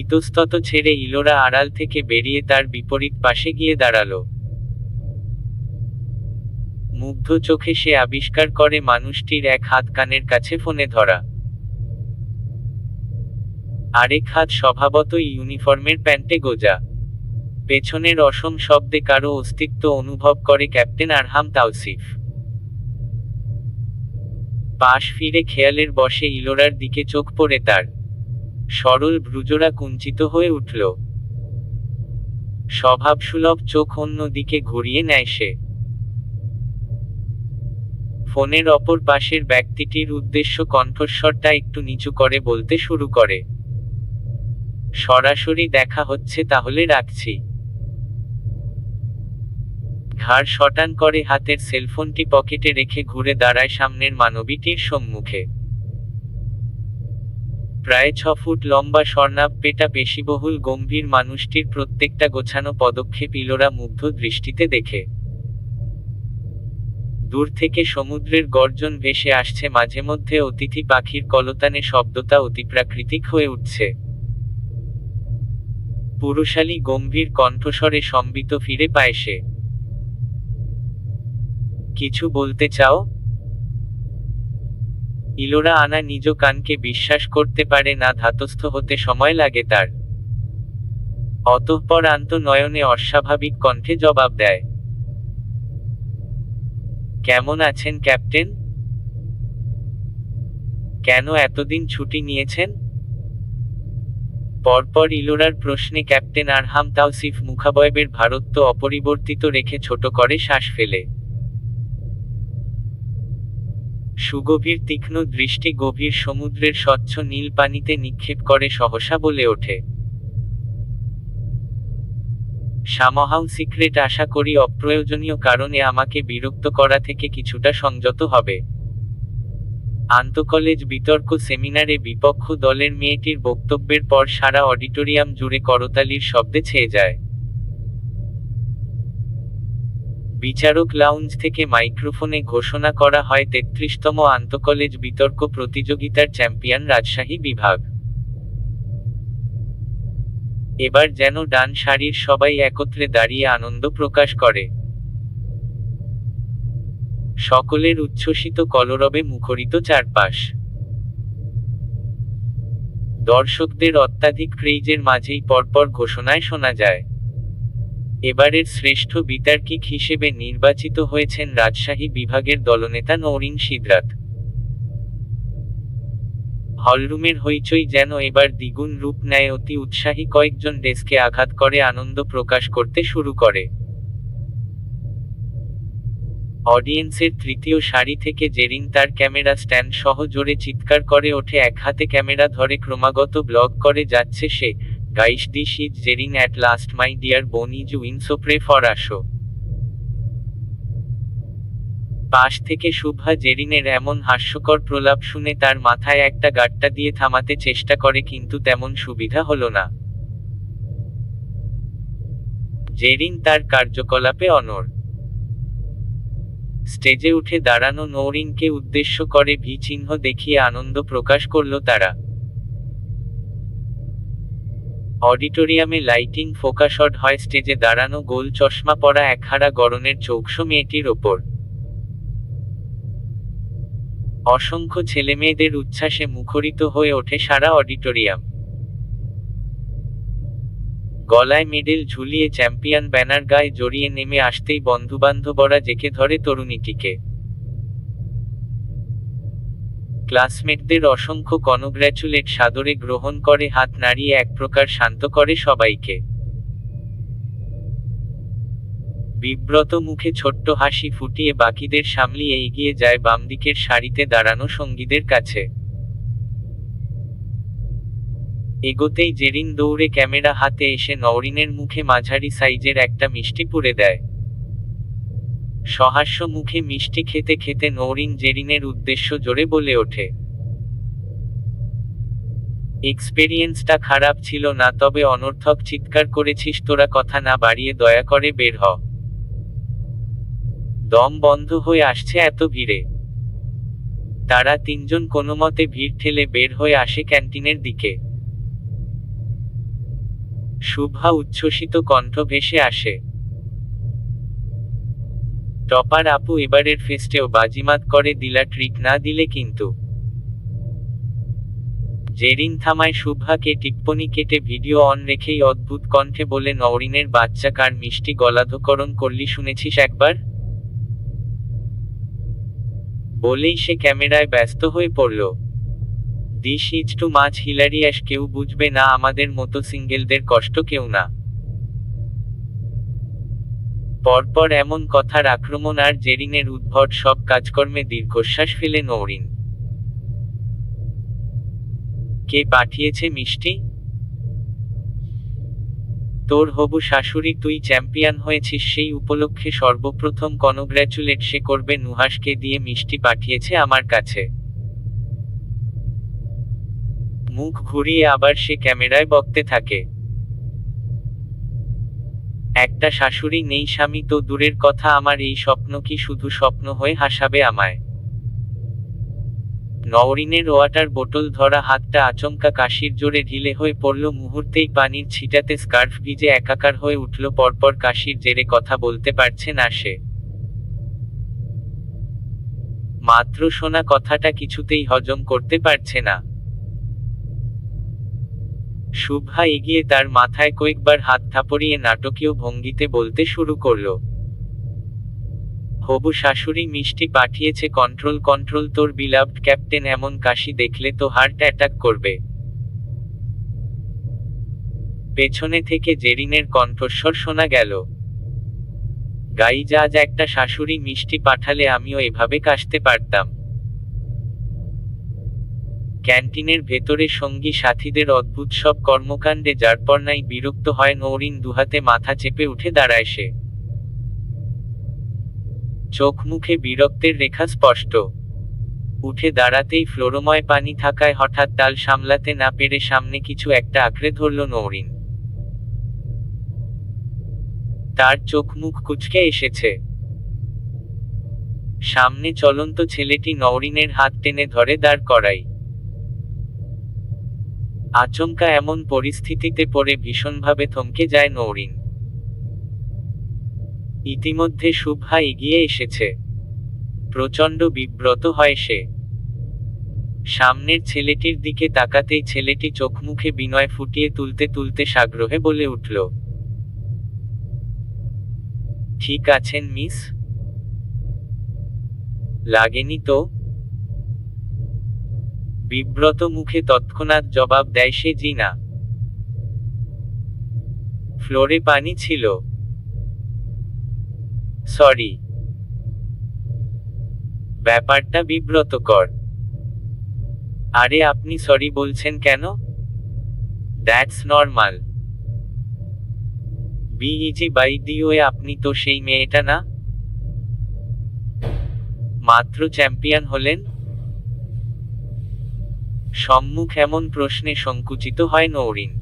ইতস্তত ছেড়ে ইলোরা আড়াল থেকে বেরিয়ে তার বিপরীত পাশে গিয়ে দাঁড়ালো। মুগ্ধ চোখে সে আবিষ্কার করে মানুষটির এক হাত কানের কাছে ফোনে ধরা, আরেক হাত স্বভাবতই ইউনিফর্মের প্যান্টে গোজা। পেছনের অসম শব্দে কারো অস্তিত্ব অনুভব করে ক্যাপ্টেন আরহাম তাওসিফ। পাশ ফিরে খেয়ালের বসে ইলোরার দিকে চোখ পড়ে তার। সরল ভ্রুজোড়া কুঞ্চিত হয়ে উঠল। স্বভাবসুলভ চোখ অন্য দিকে ঘুরিয়ে নেয় সে। ফোনের অপর পাশের ব্যক্তিটির উদ্দেশ্য কণ্ঠস্বরটা একটু নিচু করে বলতে শুরু করে, সরাসরি দেখা হচ্ছে তাহলে রাখছি। ঘাড় শটান করে হাতের সেলফোনটি পকেটে রেখে ঘুরে দাঁড়ায় সামনের মানবীটির সম্মুখে। প্রায় 6 ফুট লম্বা স্বর্ণাভ পেটা পেশিবহুল গম্ভীর মানুষটির প্রত্যেকটা গোছানো পদক্ষেপ ইলোরা মুগ্ধ দৃষ্টিতে দেখে। দূর থেকে সমুদ্রের গর্জন ভেসে আসছে, মাঝে মধ্যে অতিথি পাখির কলতানে শব্দটা অতিপ্রাকৃতিক হয়ে উঠছে। পুরুষালী গম্ভীর কণ্ঠস্বরে সম্বিত ফিরে পায় সে। কিছু বলতে চাও? ইলোরা আনা নিজ কানকে বিশ্বাস করতে পারে না, ধাতস্থ হতে সময় লাগে তার। অতঃপর আন্ত নয়নে অস্বাভাবিক কণ্ঠে জবাব দেয়, কেমন আছেন ক্যাপ্টেন? কেন এতদিন ছুটি নিয়েছেন? পরপর ইলোরার প্রশ্নে ক্যাপ্টেন আরহাম তাওসিফ মুখাবয়বের ভারত্ব অপরিবর্তিত রেখে ছোট করে শ্বাস ফেলে। সুগভীর তীক্ষ্ণ দৃষ্টি গভীর সমুদ্রের স্বচ্ছ নীল পানিতে নিক্ষেপ করে সহসা বলে ওঠে, সামহাউ সিক্রেট, আশা করি অপ্রয়োজনীয় কারণে আমাকে বিরক্ত করা থেকে কিছুটা সংযত হবে। আন্তঃকলেজ বিতর্ক সেমিনারে বিপক্ষ দলের মেয়েটির বক্তব্যের পর সারা অডিটোরিয়াম জুড়ে করতালির শব্দে ছেয়ে যায়। বিচারক লাউঞ্জ থেকে মাইক্রোফোনে ঘোষণা করা হয় ৩৩তম আন্তঃকলেজ বিতর্ক প্রতিযোগিতার চ্যাম্পিয়ন রাজশাহী বিভাগ। এবার যেন ডান সারির সবাই একত্রে দাঁড়িয়ে আনন্দ প্রকাশ করে। সকলের উচ্ছ্বসিত কলরবে মুখরিত চারপাশ। দর্শকদের অত্যাধিক ক্রেইজের মাঝেই পরপর ঘোষণায় শোনা যায়, এবারের শ্রেষ্ঠ বিতার্কিক হিসেবে নির্বাচিত হয়েছেন রাজশাহী বিভাগের দলনেতা নওরিন সিদ্রাত। হলরুমের হইচই যেন এবার দ্বিগুণ রূপ নেয়, অতি উৎসাহী কয়েকজন ডেস্কে আঘাত করে আনন্দ প্রকাশ করতে শুরু করে। অডিয়েন্সের তৃতীয় সারি থেকে জেরিন তার ক্যামেরা স্ট্যান্ড সহ জোরে চিৎকার করে ওঠে, এক হাতে ক্যামেরা ধরে ক্রমাগত ব্লগ করে যাচ্ছে সে, guys this is Zerin at last, my dear বোন is win, so pray for us. পাশ থেকে শুভা জেরিনের এমন হাস্যকর প্রলাপ শুনে তার মাথায় একটা গাঁট্টা দিয়ে থামাতে চেষ্টা করে, কিন্তু তেমন সুবিধা হলো না। জেরিন তার কার্যকলাপে অনড়। স্টেজে উঠে দাঁড়ানো নওরিনকে উদ্দেশ্য করে ভি চিহ্ন দেখিয়ে আনন্দ প্রকাশ করল তারা। অডিটোরিয়ামে লাইটিং ফোকাসড হয় স্টেজে দাঁড়ানো গোল চশমা পরা একহারা গড়নের চৌকশো মেয়েটির ওপর। অসংখ্য ছেলেমেয়েদের উচ্ছ্বাসে মুখরিত হয়ে ওঠে সারা অডিটোরিয়াম। গলায় মেডেল ঝুলিয়ে চ্যাম্পিয়ন ব্যানার গায়ে জড়িয়ে নেমে আসতেই বন্ধুবান্ধবরা জেকে ধরে তরুণীটিকে। ক্লাসমেটদের অসংখ্য কনগ্র্যাচুলেট সাদরে গ্রহণ করে, হাত নাড়িয়ে এক প্রকার শান্ত করে সবাইকে। বিব্রত মুখে ছোট্ট হাসি ফুটিয়ে বাকিদের সামলিয়ে এগিয়ে যায় বামদিকের সারিতে দাঁড়ানো সঙ্গীদের কাছে। এগোতেই জেরিন দৌড়ে ক্যামেরা হাতে এসে নওরিনের মুখে মাঝারি সাইজের একটা মিষ্টি পুরে দেয়। সহাস্য মুখে মিষ্টি খেতে খেতে নওরিন জেরিনের উদ্দেশ্য জোরে বলে ওঠে, এক্সপেরিয়েন্সটা খারাপ ছিল না, তবে অনর্থক চিৎকার করেছিস তোরা, কথা না বাড়িয়ে দয়া করে বের হ। দম বন্ধ হয়ে আসছে এত ভিড়ে। তারা তিনজন কোনোমতে ভিড় ঠেলে বের হয়ে আসে ক্যান্টিনের দিকে। শুভা উচ্ছ্বসিত কণ্ঠ ভেসে আসে, টপার আপু এবারের ফেস্টেও বাজিমাত করে দিলা, ট্রিক না দিলে কিন্তু। জেরিন থামায় শুভাকে, টিপ্পনি কেটে ভিডিও অন রেখেই অদ্ভুত কণ্ঠে বলে, নওরিনের বাচ্চা কার মিষ্টি গলাধকরণ করলি শুনেছিস একবার? বলেই সে ক্যামেরায় ব্যস্ত হয়ে পড়ল। This is too much hilarious, কেউ বুঝবে না আমাদের মতো সিঙ্গেলদের কষ্ট, কেউ না। পরপর এমন কথার আক্রমণ আর জেরিনের উদ্ভট সব কাজকর্মে দীর্ঘশ্বাস ফেলে নওরিন। কে পাঠিয়েছে মিষ্টি? তোর হবু শাশুড়ি, তুই চ্যাম্পিয়ন হয়েছিস সেই উপলক্ষে সর্বপ্রথম কনগ্র্যাচুলেট সে করবে, নুহাসকে দিয়ে মিষ্টি পাঠিয়েছে আমার কাছে। মুখ ঘুরিয়ে আবার সে ক্যামেরায় বকতে থাকে, একটা শাশুড়ি নেই, স্বামী তো দূরের কথা, আমার এই স্বপ্ন কি শুধু স্বপ্ন হয়ে হাসাবে আমায়? নওরিনের ওয়াটার বোতল ধরা হাতটা আচমকা কাশির জোরে ঢিলে হয়ে পড়ল, মুহূর্তেই পানির ছিটাতে স্কার্ফ ভিজে একাকার হয়ে উঠল। পরপর কাশির জেরে কথা বলতে পারছে না সে। মাত্র শোনা কথাটা কিছুতেই হজম করতে পারছে না। শুভা এগিয়ে তার মাথায় কয়েকবার হাত থাপড়িয়ে নাটকীয় ভঙ্গিতে বলতে শুরু করল, হবু শাশুড়ি মিষ্টি পাঠিয়েছে, কন্ট্রোল কন্ট্রোল, তোর বিলাভড ক্যাপ্টেন এমন কাশি দেখলে তো হার্ট অ্যাটাক করবে। পেছনে থেকে জেরিনের কণ্ঠস্বর শোনা গেল, গাইজ, আজ একটা শাশুড়ি মিষ্টি পাঠালে আমিও এভাবে কাশতে পারতাম। ক্যান্টিনের ভেতরে সঙ্গী সাথীদের অদ্ভুত সব কর্মকাণ্ডে যারপরনাই বিরক্ত হয় নৌরিন। দুহাতে মাথা চেপে উঠে দাঁড়ায় সে, চোখ মুখে বিরক্তের রেখা স্পষ্ট। উঠে দাঁড়াতেই ফ্লোরময় পানি থাকায় হঠাৎ তাল সামলাতে না পেরে সামনে কিছু একটা আঁকড়ে ধরল নৌরিন। তার চোখ মুখ কুঁচকে এসেছে। সামনে চলন্ত ছেলেটি নৌরিনের হাত টেনে ধরে দাঁড় করায়। আচমকা এমন পরিস্থিতিতে পড়ে ভীষণভাবে থমকে যায় নৌরিন। ইতিমধ্যে শুভা এগিয়ে এসেছে। প্রচণ্ড বিব্রত হয় সে। সামনের ছেলেটির দিকে তাকাতেই ছেলেটি চোখ মুখে বিনয় ফুটিয়ে তুলতে তুলতে সাগ্রহে বলে উঠল, ঠিক আছেন মিস? লাগেনি তো? বিব্রত মুখে তৎক্ষণাৎ জবাব দেয় সে, জি না। ফ্লোরে পানি ছিল। সরি। ব্যাপারটা বিব্রতকর। আরে আপনি সরি বলছেন কেন? That's normal. Be easy by the way, আপনি তো সেই মেয়েটা না? মাত্র চ্যাম্পিয়ন হলেন। সম্মুখ এমন প্রশ্নে সংকুচিত হয় নৌরিন।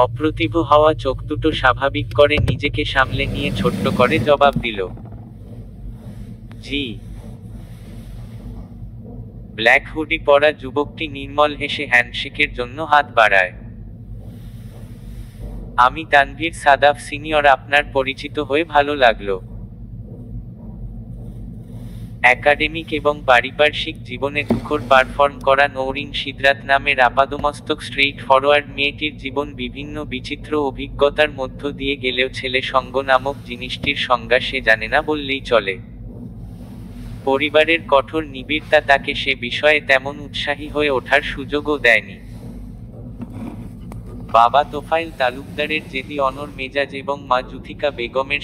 অপ্রতিভ হওয়া চোখ দুটো স্বাভাবিক করে নিজেকে সামলে নিয়ে ছোট্ট করে জবাব দিল, জি। ব্ল্যাক হুডি পরা যুবকটি নির্মল হেসে হ্যান্ডশেকের জন্য হাত বাড়ায়। আমি তানভীর সাদাফ সিনিয়র, আপনার পরিচিত হয়ে ভালো লাগলো। একাডেমিক এবং পারিপার্শ্বিক জীবনে তুখোড় পারফর্ম করা নৌরিন সিদ্রাত নামের আপাদমস্তক স্ট্রেইট ফরওয়ার্ড মেয়েটির জীবন বিভিন্ন বিচিত্র অভিজ্ঞতার মধ্য দিয়ে গেলেও ছেলে সঙ্গ নামক জিনিসটির সংজ্ঞা সে জানে না বললেই চলে। পরিবারের কঠোর নিবিড়তা তাকে সে বিষয়ে তেমন উৎসাহী হয়ে ওঠার সুযোগও দেয়নি। বাবা তোফাইল তালুকদারের জেদি অনর মেজাজ এবং মা জুথিকা বেগমের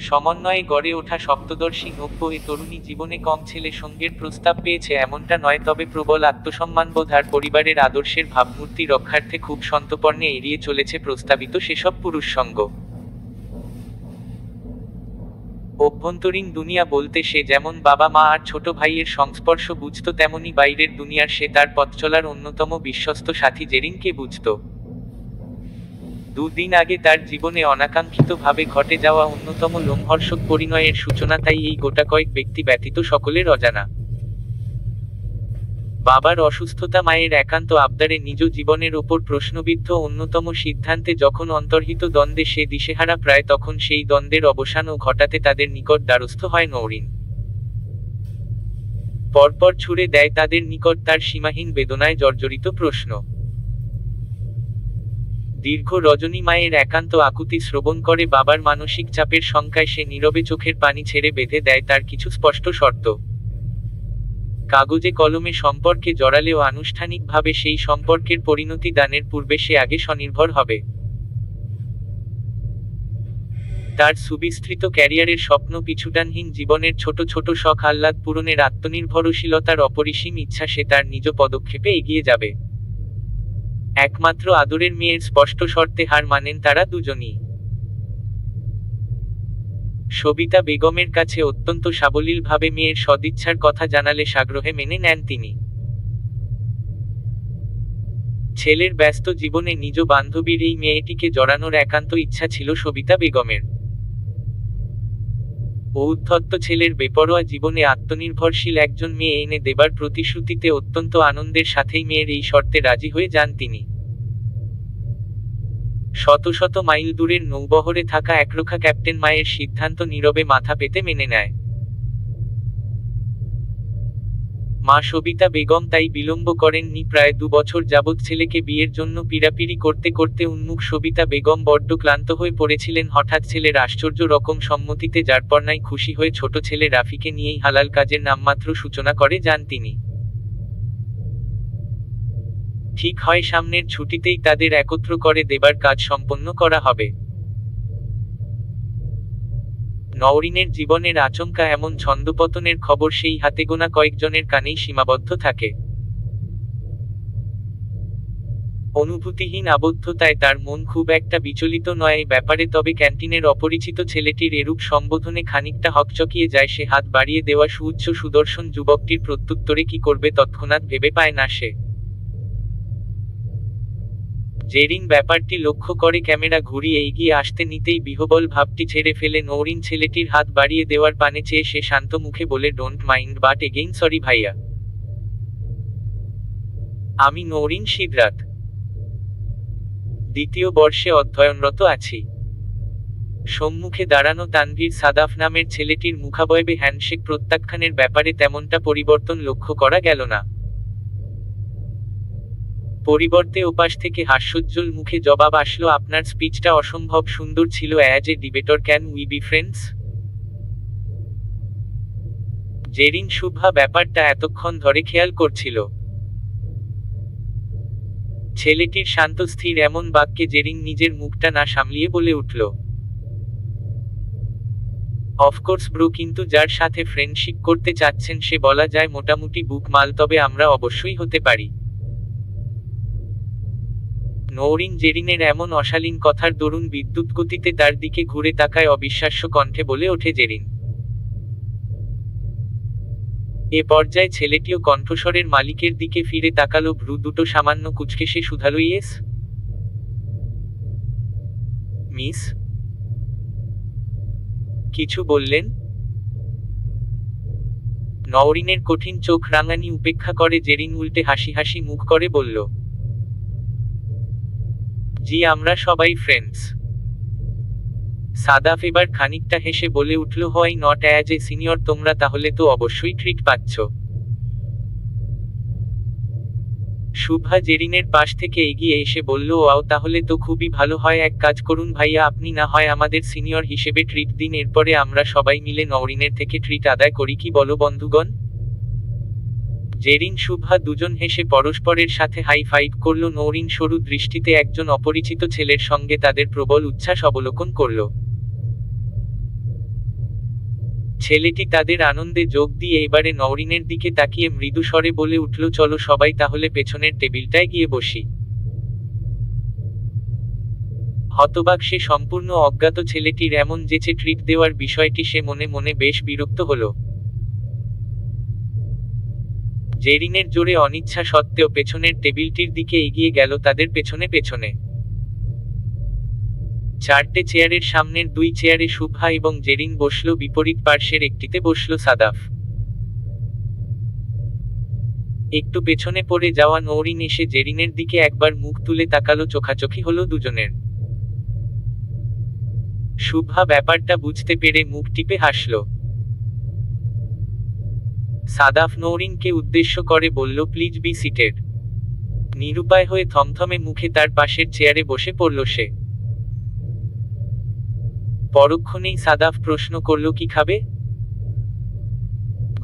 সমন্বয়ে গড়ে ওঠা সপ্তদর্শী নব্য এ তরুণী জীবনে কম ছেলে সঙ্গের প্রস্তাব পেয়েছে এমনটা নয়, তবে প্রবল আত্মসম্মানবোধ আর পরিবারের আদর্শের ভাবমূর্তি রক্ষার্থে খুব সন্তর্পণে এড়িয়ে চলেছে প্রস্তাবিত সেসব পুরুষ সঙ্গ। অভ্যন্তরীণ দুনিয়া বলতে সে যেমন বাবা মা আর ছোট ভাইয়ের সংস্পর্শ বুঝত, তেমনি বাইরের দুনিয়ার সে তার পথ চলার অন্যতম বিশ্বস্ত সাথী জেরিনকে বুঝত। দুদিন আগে তার জীবনে অনাকাঙ্ক্ষিতভাবে ঘটে যাওয়া অন্যতম লোমহর্ষক পরিণয়ের সূচনা, তাই এই গোটাকয়েক ব্যক্তি ব্যতীত সকলের অজানা। বাবার অসুস্থতা, মায়ের একান্ত আবদারে, নিজ জীবনের ওপর প্রশ্নবিদ্ধ অন্যতম সিদ্ধান্তে, যখন অন্তর্হিত দ্বন্দ্বে সে দিশেহারা প্রায়, তখন সেই দ্বন্দ্বের অবসানও ঘটাতে তাদের নিকট দ্বারস্থ হয় নৌরিন। পরপর ছুড়ে দেয় তাদের নিকট তার সীমাহীন বেদনায় জর্জরিত প্রশ্ন। দীর্ঘ রজনী মায়ের একান্ত আকুতি শ্রবণ করে বাবার মানসিক চাপের শঙ্কায় সে নীরবে চোখের পানি ছেড়ে বেঁধে দেয় তার কিছু স্পষ্ট শর্ত। কাগজে কলমে সম্পর্কে জড়ালেও আনুষ্ঠানিকভাবে সেই সম্পর্কের পরিণতি দানের পূর্বে সে আগে স্বনির্ভর হবে। তার সুবিস্তৃত ক্যারিয়ারের স্বপ্ন, পিছুটানহীন জীবনের ছোট ছোট শখ আহ্লাদ পূরণের আত্মনির্ভরশীলতার অপরিসীম ইচ্ছা, সে তার নিজ পদক্ষেপে এগিয়ে যাবে। একমাত্র আদরের মেয়ের স্পষ্ট শর্তে হার মানেন তারা দুজনই। সবিতা বেগমের কাছে অত্যন্ত সাবলীলভাবে মেয়ের সদিচ্ছার কথা জানালে সাগ্রহে মেনে নেন তিনি। ছেলের ব্যস্ত জীবনে নিজ বান্ধবীর এই মেয়েটিকে জড়ানোর একান্ত ইচ্ছা ছিল সবিতা বেগমের। ঔদ্ধত্য ছেলের বেপরোয়া জীবনে আত্মনির্ভরশীল একজন মেয়ে এনে দেবার প্রতিশ্রুতিতে অত্যন্ত আনন্দের সাথেই মেয়ের এই শর্তে রাজি হয়ে যান তিনি। শত শত মাইল দূরের নৌবহরে থাকা একরোখা ক্যাপ্টেন মায়ের সিদ্ধান্ত নীরবে মাথা পেতে মেনে নেয়। মা সবিতা বেগম তাই বিলম্ব করেননি। প্রায় 2 বছর যাবৎ ছেলেকে বিয়ের জন্য পীড়াপিড়ি করতে করতে উন্মুখ সবিতা বেগম বড্ড ক্লান্ত হয়ে পড়েছিলেন। হঠাৎ ছেলের আশ্চর্য রকম সম্মতিতে যারপরনাই খুশি হয়ে ছোট ছেলে রাফিকে নিয়েই হালাল কাজের নামমাত্র সূচনা করে যান তিনি। ঠিক হয় সামনের ছুটিতেই তাদের একত্র করে দেবার কাজ সম্পন্ন করা হবে। নওরিনের জীবনের আচমকা এমন ছন্দপতনের খবর সেই হাতেগোনা কয়েকজনের কানেই সীমাবদ্ধ থাকে। অনুভূতিহীন আবদ্ধতায় তার মন খুব একটা বিচলিত নয় এই ব্যাপারে, তবে ক্যান্টিনের অপরিচিত ছেলেটির এরূপ সম্বোধনে খানিকটা হকচকিয়ে যায় সে। হাত বাড়িয়ে দেওয়া সুউচ্চ সুদর্শন যুবকটির প্রত্যুত্তরে কি করবে তৎক্ষণাৎ ভেবে পায় না সে। জেরিন ব্যাপারটি লক্ষ্য করে ক্যামেরা ঘুরিয়ে এগিয়ে আসতে নিতেই বিহ্বল ভাবটি ছেড়ে ফেলে নওরিন ছেলেটির হাত বাড়িয়ে দেওয়ার পানে চেয়ে সে শান্ত মুখে বলে, don't mind but again sorry ভাইয়া। আমি নওরিন সিদ্ধার্থ, 2য় বর্ষে অধ্যয়নরত আছি। সম্মুখে দাঁড়ানো তানভীর সাদাফ নামের ছেলেটির মুখাবয়বে হ্যান্ডশেক প্রত্যাখ্যানের ব্যাপারে তেমনটা পরিবর্তন লক্ষ্য করা গেল না। পরিবর্তে ওপাশ থেকে হাস্যোজ্জ্বল মুখে জবাব আসলো, আপনার স্পিচটা অসম্ভব সুন্দর ছিল। As a debater can we be friends? Zerin Shuva ব্যাপারটা এতক্ষণ ধরে খেয়াল করছিল। ছেলেটির শান্ত স্থির এমন বাক্যে জেরিন নিজের মুখটা না সামলিয়ে বলে উঠল, অফকোর্স ব্রো, কিন্তু যার সাথে ফ্রেন্ডশিপ করতে চাচ্ছেন সে বলা যায় মোটামুটি বুক মাল, তবে আমরা অবশ্যই হতে পারি। নওরিন জেরিনের এমন অশালীন কথার দরুন বিদ্যুৎ গতিতে তার দিকে ঘুরে তাকায়। অবিশ্বাস্য কণ্ঠে বলে ওঠে জেরিন। এ পর্যায়ে ছেলেটিও কণ্ঠস্বরের মালিকের দিকে ফিরে তাকালো, ভ্রু দুটো সামান্য কুঁচকে সে শুধালো, ইয়েস মিস। কিছু বললেন? নওরিনের কঠিন চোখ রাঙানি উপেক্ষা করে জেরিন উল্টে হাসি হাসি মুখ করে বলল, জি আমরা সবাই ফ্রেন্ডস। সাদাফ এবার খানিকটা হেসে বলে উঠল, why not, as a senior তোমরা তাহলে তো অবশ্যই ট্রিট পাচ্ছ। শুভা জেরিনের পাশ থেকে এগিয়ে এসে বলল, ওয়াও, তাহলে তো খুবই ভালো হয়। এক কাজ করুন ভাইয়া, আপনি না হয় আমাদের সিনিয়র হিসেবে ট্রিট দিন, এরপরে আমরা সবাই মিলে নওরিনের থেকে ট্রিট আদায় করি, কি বলো বন্ধুগণ? জেরিন শুভা দুজন হেসে পরস্পরের সাথে হাই ফাইভ করল। নওরিন সরু দৃষ্টিতে একজন অপরিচিত ছেলের সঙ্গে তাদের প্রবল উচ্ছ্বাস অবলোকন করল। ছেলেটি তাদের আনন্দে যোগ দিয়ে এবারে নওরিনের দিকে তাকিয়ে মৃদু স্বরে বলে উঠল, চলো সবাই তাহলে পেছনের টেবিলটায় গিয়ে বসি। হতবাক সে, সম্পূর্ণ অজ্ঞাত ছেলেটির এমন যেচে ট্রিট দেওয়ার বিষয়টি সে মনে মনে বেশ বিরক্ত হল। জেরিনের জোরে অনিচ্ছা সত্ত্বেও পেছনের টেবিলটির দিকে এগিয়ে গেল তাদের পেছনে পেছনে। 4টে চেয়ারের সামনের 2 চেয়ারে শুভা এবং জেরিন বসল, বিপরীত পার্শ্বের একটিতে বসল সাদাফ। একটু পেছনে পড়ে যাওয়া নওরিন এসে জেরিনের দিকে একবার মুখ তুলে তাকালো, চোখাচোখি হলো দুজনের। শুভা ব্যাপারটা বুঝতে পেরে মুখ টিপে হাসল। সাদাফ নওরিনকে উদ্দেশ্য করে বলল, প্লিজ বি সিটেড। নিরুপায় হয়ে থমথমে মুখে তার পাশের চেয়ারে বসে পড়ল সে। পরক্ষণেই সাদাফ প্রশ্ন করল, কি খাবে?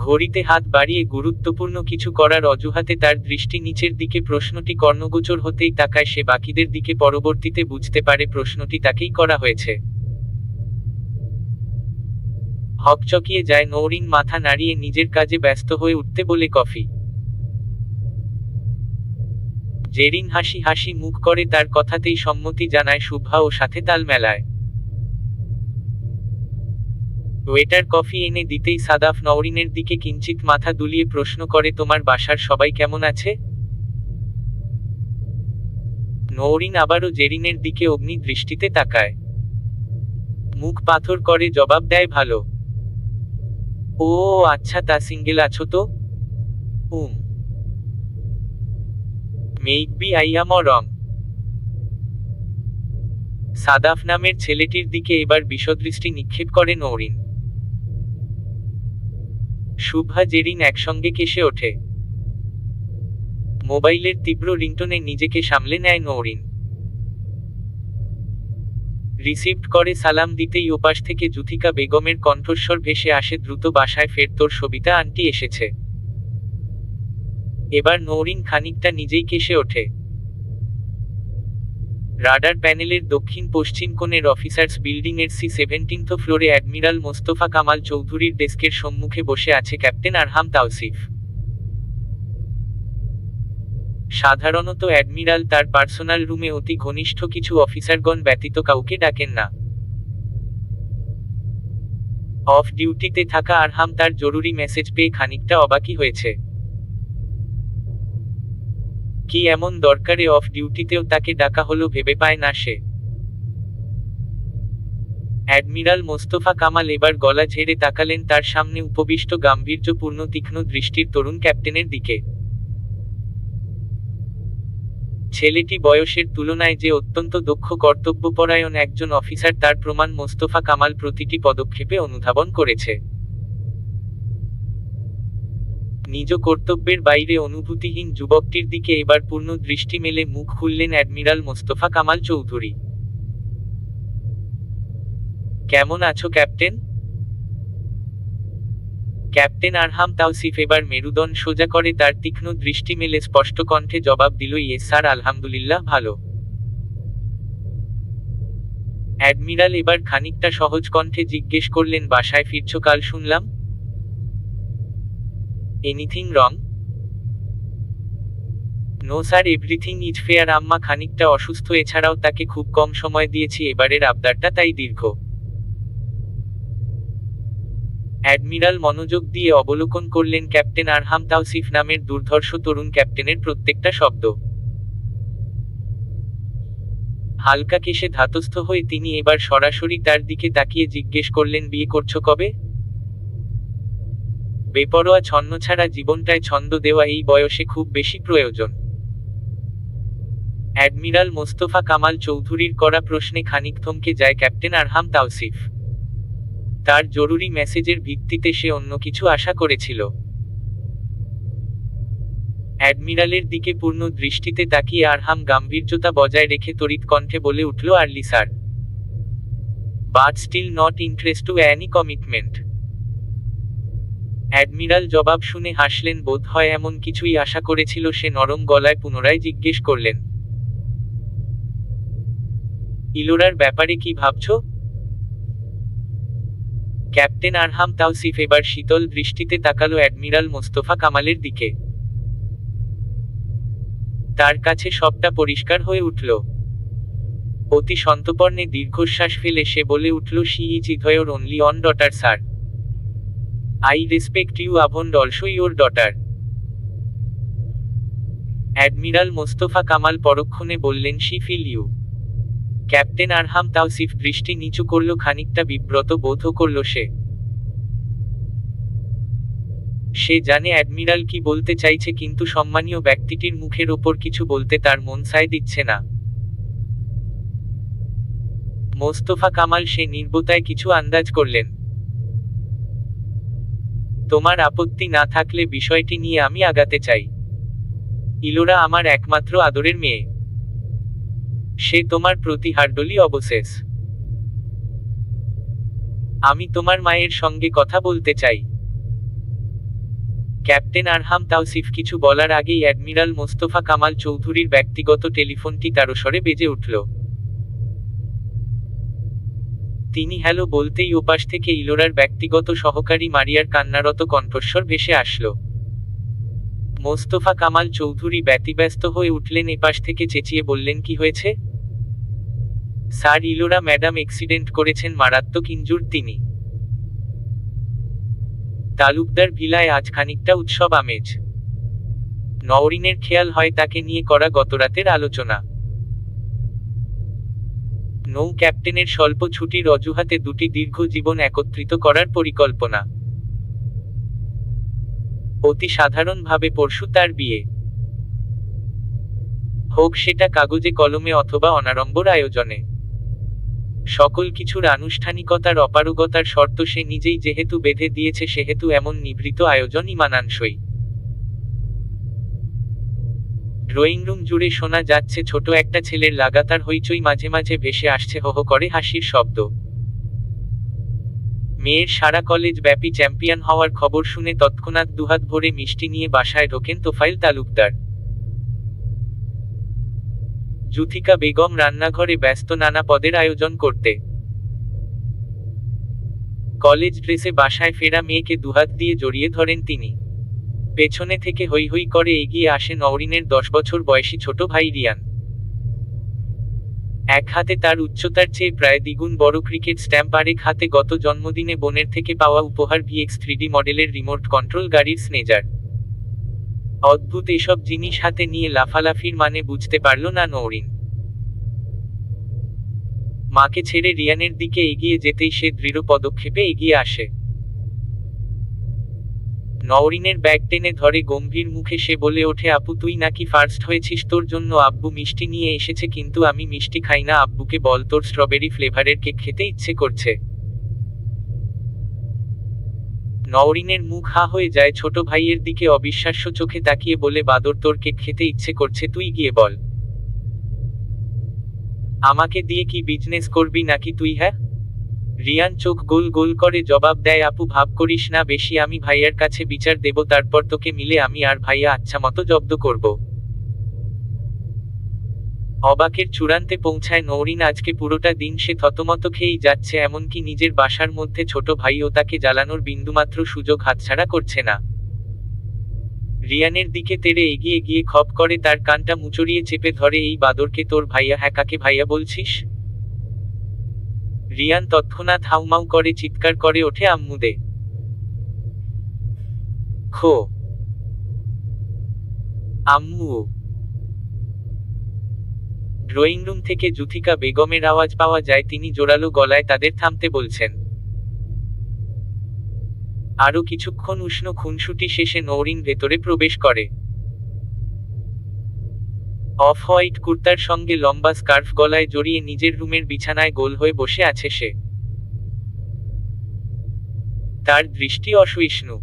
ঘড়িতে হাত বাড়িয়ে গুরুত্বপূর্ণ কিছু করার অজুহাতে তার দৃষ্টি নিচের দিকে প্রশ্নটি কর্ণগোচর হতেই তাকায় সে বাকিদের দিকে, পরবর্তীতে বুঝতে পারে প্রশ্নটি তাকেই করা হয়েছে। হকচকিয়ে যায় নওরিন, মাথা নাড়িয়ে নিজের কাজে ব্যস্ত হয়ে উঠতে বলে, কফি। জেরিন হাসি হাসি মুখ করে তার কথাতেই সম্মতি জানায় শুভা ও সাথে তাল মেলায়। ওয়েটার কফি এনে দিতেই সাদাফ নওরিনের দিকে কিঞ্চিত মাথা দুলিয়ে প্রশ্ন করে, তোমার বাসার সবাই কেমন আছে? নওরিন আবারও জেরিনের দিকে অগ্নি দৃষ্টিতে তাকায়। মুখ পাথর করে জবাব দেয়, ভালো। ও আচ্ছা, তা সিঙ্গেল আছো তো? মেইবি আই অ্যাম রং। সাদাফ নামের ছেলেটির দিকে এবার বিষদৃষ্টি নিক্ষেপ করে নওরিন। শুভা জেরিন একসঙ্গে কেসে ওঠে। মোবাইলের তীব্র রিংটোনে নিজেকে সামলে নেয় নওরিন। রিসিভড করে সালাম দিতেই ওপাশ থেকে জুথিকা বেগমের কণ্ঠস্বর ভেসে আসে, দ্রুত বাসায় ফের, তোর সবিতা আন্টি এসেছে। এবার নওরিন খানিকটা নিজেই কেসে ওঠে। রাডার প্যানেলের দক্ষিণ পশ্চিম কোণের অফিসার্স বিল্ডিং এর C-17 ফ্লোরে অ্যাডমিরাল মোস্তফা কামাল চৌধুরীর ডেস্কের সম্মুখে বসে আছে ক্যাপ্টেন আরহাম তাওসিফ। সাধারণত অ্যাডমিরাল তার পার্সোনাল রুমে অতি ঘনিষ্ঠ কিছু অফিসারগণ ব্যতীত কাউকে ডাকেন না। অফ ডিউটিতে থাকা আরহাম তার জরুরি মেসেজ পেয়ে খানিকটা অবাকই হয়েছে। কি এমন দরকারে অফ ডিউটিতেও তাকে ডাকা হলো ভেবে পায় না সে। অ্যাডমিরাল মোস্তফা কামাল এবার গলা ঝেড়ে তাকালেন তার সামনে উপবিষ্ট গাম্ভীর্যপূর্ণ তীক্ষ্ণ দৃষ্টির তরুণ ক্যাপ্টেনের দিকে। ছেলেটি বয়সের তুলনায় যে অত্যন্ত দক্ষ কর্তব্যপরায়ণ একজন অফিসার তার প্রমাণ মোস্তফা কামাল প্রতিটি পদক্ষেপে অনুধাবন করেছে। নিজ কর্তব্যের বাইরে অনুভূতিহীন যুবকটির দিকে এবার পূর্ণ দৃষ্টি মেলে মুখ খুললেন অ্যাডমিরাল মোস্তফা কামাল চৌধুরী। কেমন আছো ক্যাপ্টেন? ক্যাপ্টেন আরহাম তাওসিফ এবার মেরুদণ্ড সোজা করে তার তীক্ষ্ণ দৃষ্টি মেলে স্পষ্ট কণ্ঠে জবাব দিল, ইয়েস স্যার, আলহামদুলিল্লাহ ভালো। অ্যাডমিরাল এবার খানিকটা সহজ কণ্ঠে জিজ্ঞেস করলেন, বাসায় ফিরছ কাল শুনলাম? Anything wrong? No sir, everything is fair. আম্মা খানিকটা অসুস্থ, এছাড়াও তাকে খুব কম সময় দিয়েছি এবারের আবদারটা তাই দীর্ঘ। অ্যাডমিরাল মনোযোগ দিয়ে অবলোকন করলেন ক্যাপ্টেন আরহাম তাওসিফ নামের দুর্ধর্ষ তরুণ ক্যাপ্টেনের প্রত্যেকটা শব্দ। হালকা কেশে ধাতস্থ হয়ে তিনি এবার সরাসরি তার দিকে তাকিয়ে জিজ্ঞেস করলেন, বিয়ে করছো কবে? বেপরোয়া ছন্নছাড়া জীবনটায় ছন্দ দেওয়া এই বয়সে খুব বেশি প্রয়োজন। অ্যাডমিরাল মোস্তফা কামাল চৌধুরীর করা প্রশ্নে খানিক থমকে যায় ক্যাপ্টেন আরহাম তাওসিফ। তার জরুরি মেসেজের ভিত্তিতে সে অন্য কিছু আশা করেছিল। অ্যাডমিরালের দিকে পূর্ণ দৃষ্টিতে তাকিয়ে আরহাম গাম্ভীর্যতা বজায় রেখে তড়িৎ কণ্ঠে বলে উঠল, early sir, but still not interest to any commitment. Admiral জবাব শুনে হাসলেন, বোধ হয় এমন কিছুই আশা করেছিল সে। নরম গলায় পুনরায় জিজ্ঞেস করলেন, ইলোরার ব্যাপারে কি ভাবছ? ক্যাপ্টেন আরহাম তাওসিফ এবার শীতল দৃষ্টিতে তাকালো অ্যাডমিরাল মোস্তফা কামালের দিকে। তার কাছে সবটা পরিষ্কার হয়ে উঠল। অতি সন্তর্পণে দীর্ঘশ্বাস ফেলে সে বলে উঠল, she is your only one daughter sir. I respect you and also your daughter. Admiral Mostafa Kamal পরক্ষণে বললেন, she feel you. Captain Arham Tawsif দৃষ্টি নিচু করল, খানিকটা বিব্রত বোধ করল সে। সে জানে অ্যাডমিরাল কি বলতে চাইছে, কিন্তু সম্মানীয় ব্যক্তিটির মুখের ওপর কিছু বলতে তার মন সায় দিচ্ছে না। মোস্তফা কামাল সে নির্বতায় কিছু আন্দাজ করলেন। তোমার আপত্তি না থাকলে বিষয়টি নিয়ে আমি আগাতে চাই। ইলোরা আমার একমাত্র আদরের মেয়ে। সে তোমার প্রতি হার্ডলি অবশেষ। আমি তোমার মায়ের সঙ্গে কথা বলতে চাই। ক্যাপ্টেন আরহাম তাওসিফ কিছু বলার আগেই অ্যাডমিরাল মোস্তফা কামাল চৌধুরীর ব্যক্তিগত টেলিফোনটি তারস্বরে বেজে উঠল। তিনি হ্যালো বলতেই ওপাশ থেকে ইলোরার ব্যক্তিগত সহকারী মারিয়ার কান্নারত কণ্ঠস্বর ভেসে আসলো। মোস্তফা কামাল চৌধুরী ব্যতিব্যস্ত হয়ে উঠলেন, এপাশ থেকে চেঁচিয়ে বললেন, কি হয়েছে? স্যার, ইলোরা ম্যাডাম অ্যাক্সিডেন্ট করেছেন, মারাত্মক ইনজুর তিনি। তালুকদার ভিলায় আজ খানিকটা উৎসব আমেজ। নওরিনের খেয়াল হয় তাকে নিয়ে করা গতরাতের আলোচনা। নৌ ক্যাপ্টেনের স্বল্প ছুটির অজুহাতে দুটি দীর্ঘ জীবন একত্রিত করার পরিকল্পনা। অতি সাধারণভাবে পরশু তার বিয়ে, হোক সেটা কাগজে কলমে অথবা অনাড়ম্বর আয়োজনে। সকল কিছুর আনুষ্ঠানিকতার অপারগতার শর্ত সে নিজেই যেহেতু বেঁধে দিয়েছে সেহেতু এমন নিভৃত আয়োজনই মানানসই। ড্রয়িং রুম জুড়ে শোনা যাচ্ছে ছোট একটা ছেলের লাগাতার হইচই, মাঝে মাঝে ভেসে আসছে হো হো করে হাসির শব্দ। মেয়ের সারা কলেজ ব্যাপী চ্যাম্পিয়ন হওয়ার খবর শুনে তৎক্ষণাৎ দুহাত ভরে মিষ্টি নিয়ে বাসায় ঢোকেন তোফাইল তালুকদার। যুথিকা বেগম রান্নাঘরে ব্যস্ত নানা পদের আয়োজন করতে। কলেজ ড্রেসে বাসায় ফেরা মেয়েকে দুহাত দিয়ে জড়িয়ে ধরেন তিনি। পেছনে থেকে হৈ হৈ করে এগিয়ে আসে নওরিনের 10 বছর বয়সী ছোট ভাই রিয়ান। এক হাতে তার উচ্চতার চেয়ে প্রায় দ্বিগুণ বড় ক্রিকেট স্ট্যাম্প, আর এক হাতে গত জন্মদিনে বোনের থেকে পাওয়া উপহার ভিএক্স 3D মডেলের রিমোট কন্ট্রোল গাড়ির স্নেজার। অদ্ভুত এসব জিনিস হাতে নিয়ে লাফালাফির মানে বুঝতে পারল না নওরিন। মাকে ছেড়ে রিয়ানের দিকে এগিয়ে যেতেই সে দৃঢ় পদক্ষেপে এগিয়ে আসে। নওরিনের ব্যাগ টেনে ধরে গম্ভীর মুখে সে বলে ওঠে, আপু তুই নাকি ফার্স্ট হয়েছিস, তোর জন্য আব্বু মিষ্টি নিয়ে এসেছে। কিন্তু আমি মিষ্টি খাই না, আব্বুকে বল তোর স্ট্রবেরি ফ্লেভারের কেক খেতে ইচ্ছে করছে। নওরিনের মুখ হা হয়ে যায়, ছোট ভাইয়ের দিকে অবিশ্বাস্য চোখে তাকিয়ে বলে, বাদর তোর কেক খেতে ইচ্ছে করছে, তুই গিয়ে বল। আমাকে দিয়ে কি বিজনেস করবি নাকি তুই? হ্যাঁ। রিয়ান চোখ গোল গোল করে জবাব দেয়, আপু ভাব করিস না বেশি, আমি ভাইয়ার কাছে বিচার দেব, তারপর তোকে মিলে আমি আর ভাইয়া আচ্ছা মতো জব্দ করব। অবাকের চূড়ান্তে পৌঁছায় নওরিন। আজকে পুরোটা দিন সে থতমত খেয়েই যাচ্ছে, এমনকি নিজের বাসার মধ্যে ছোট ভাইও তাকে জ্বালানোর বিন্দুমাত্র সুযোগ হাতছাড়া করছে না। রিয়ানের দিকে তেড়ে এগিয়ে গিয়ে খপ করে তার কানটা মুচড়িয়ে চেপে ধরে, এই বাদরকে তোর ভাইয়া? হ্যাঁ, কাকে ভাইয়া বলছিস? রিয়ান তৎক্ষণাৎ হাউমাউ করে চিৎকার করে ওঠে, আম্মু দে। খো আম্মু। ড্রয়িং রুম থেকে যুথিকা বেগমের আওয়াজ পাওয়া যায়, তিনি জোরালো গলায় তাদের থামতে বলছেন। আরো কিছুক্ষণ উষ্ণ খুনসুটি শেষে নওরিন ভেতরে প্রবেশ করে। অফ হোয়াইট কুর্তার সঙ্গে লম্বা স্কার্ফ গলায় জড়িয়ে নিজের রুমের বিছানায় গোল হয়ে বসে আছে সে। তার দৃষ্টি অসহিষ্ণু।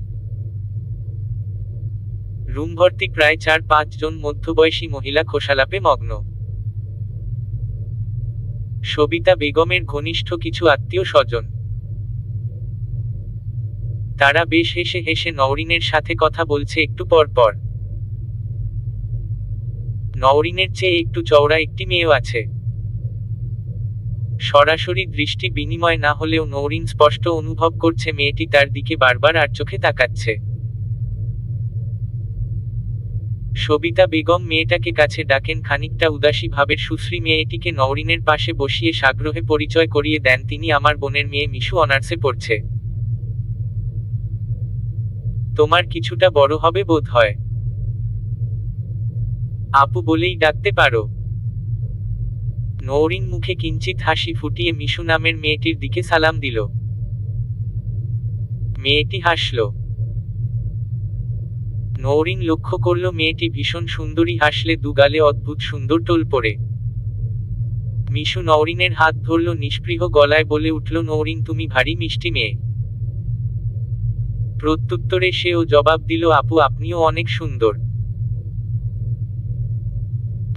রুম ভর্তি প্রায় 4-5 জন মধ্যবয়সী মহিলা খোশালাপে মগ্ন। সবিতা বেগমের ঘনিষ্ঠ কিছু আত্মীয় স্বজন। তারা বেশ হেসে হেসে নওরিনের সাথে কথা বলছে একটু পর পর। নওরিনের চেয়ে একটু চওড়া একটি মেয়েও আছে। সরাসরি দৃষ্টি বিনিময় না হলেও নওরিন স্পষ্ট অনুভব করছে মেয়েটি তার দিকে বারবার আর চোখে তাকাচ্ছে। সবিতা বেগম মেয়েটাকে কাছে ডাকেন, খানিকটা উদাসী ভাবের সুশ্রী মেয়েটিকে নওরিনের পাশে বসিয়ে সাগ্রহে পরিচয় করিয়ে দেন, তিনি আমার বোনের মেয়ে মিশু, অনার্সে পড়ছে। তোমার কিছুটা বড় হবে বোধ হয়, আপু বলেই ডাকতে পারো। নওরিন মুখে কিঞ্চিত হাসি ফুটিয়ে মিশু নামের মেয়েটির দিকে সালাম দিল। মেয়েটি হাসল। নওরিন লক্ষ্য করল মেয়েটি ভীষণ সুন্দরী, হাসলে দুগালে অদ্ভুত সুন্দর টোল পড়ে। মিশু নওরিনের হাত ধরল, নিষ্পৃহ গলায় বলে উঠল, নওরিন তুমি ভারী মিষ্টি মেয়ে। প্রত্যুত্তরে সেও জবাব দিল, আপু আপনিও অনেক সুন্দর।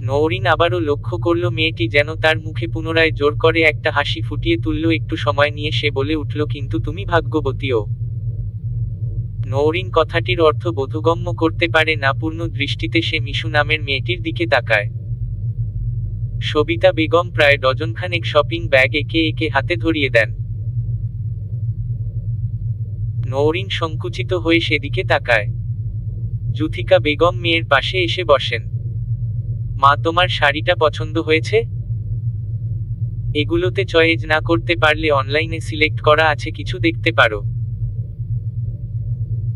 নওরিন আবারও লক্ষ্য করল মেয়েটি যেন তার মুখে পুনরায় জোর করে একটা হাসি ফুটিয়ে তুলল। একটু সময় নিয়ে সে বলে উঠল, কিন্তু তুমি ভাগ্যবতীও। নওরিন কথাটির অর্থ বোধগম্য করতে পারে না। পূর্ণ দৃষ্টিতে সে মিশু নামের মেয়েটির দিকে তাকায়। সবিতা বেগম প্রায় ডজনখানেক শপিং ব্যাগ একে একে হাতে ধরিয়ে দেন। নওরিন সংকুচিত হয়ে সেদিকে তাকায়। যুথিকা বেগম মেয়ের পাশে এসে বসেন। মা, তোমার শাড়িটা পছন্দ হয়েছে? এগুলোতে চয়েজ না করতে পারলে অনলাইনে সিলেক্ট করা আছে, কিছু দেখতে পারো।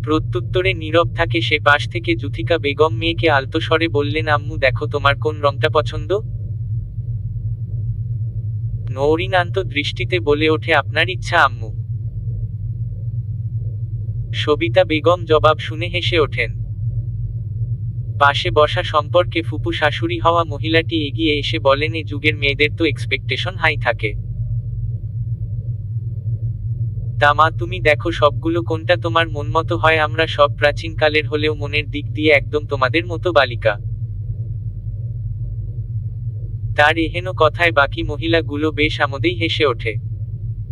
প্রত্যুত্তরে নীরব থাকে সে। পাশ থেকে যুথিকা বেগম মেয়েকে আলতো স্বরে বললেন, আম্মু দেখো তোমার কোন রংটা পছন্দ। নওরিন আন্ত দৃষ্টিতে বলে ওঠে, আপনার ইচ্ছা আম্মু। সবিতা বেগম জবাব শুনে হেসে ওঠেন। পাশে বসা সম্পর্কে ফুপু শাশুড়ি হওয়া মহিলাটি এগিয়ে এসে বলেন, এ যুগের মেয়েদের তো এক্সপেকটেশন হাই থাকে। তা মা, তুমি দেখো সবগুলো কোনটা তোমার মন মতো হয়। আমরা সব প্রাচীনকালের হলেও মনের দিক দিয়ে একদম তোমাদের মতো বালিকা। তার এহেন কথায় বাকি মহিলাগুলো বেশ আমোদেই হেসে ওঠে।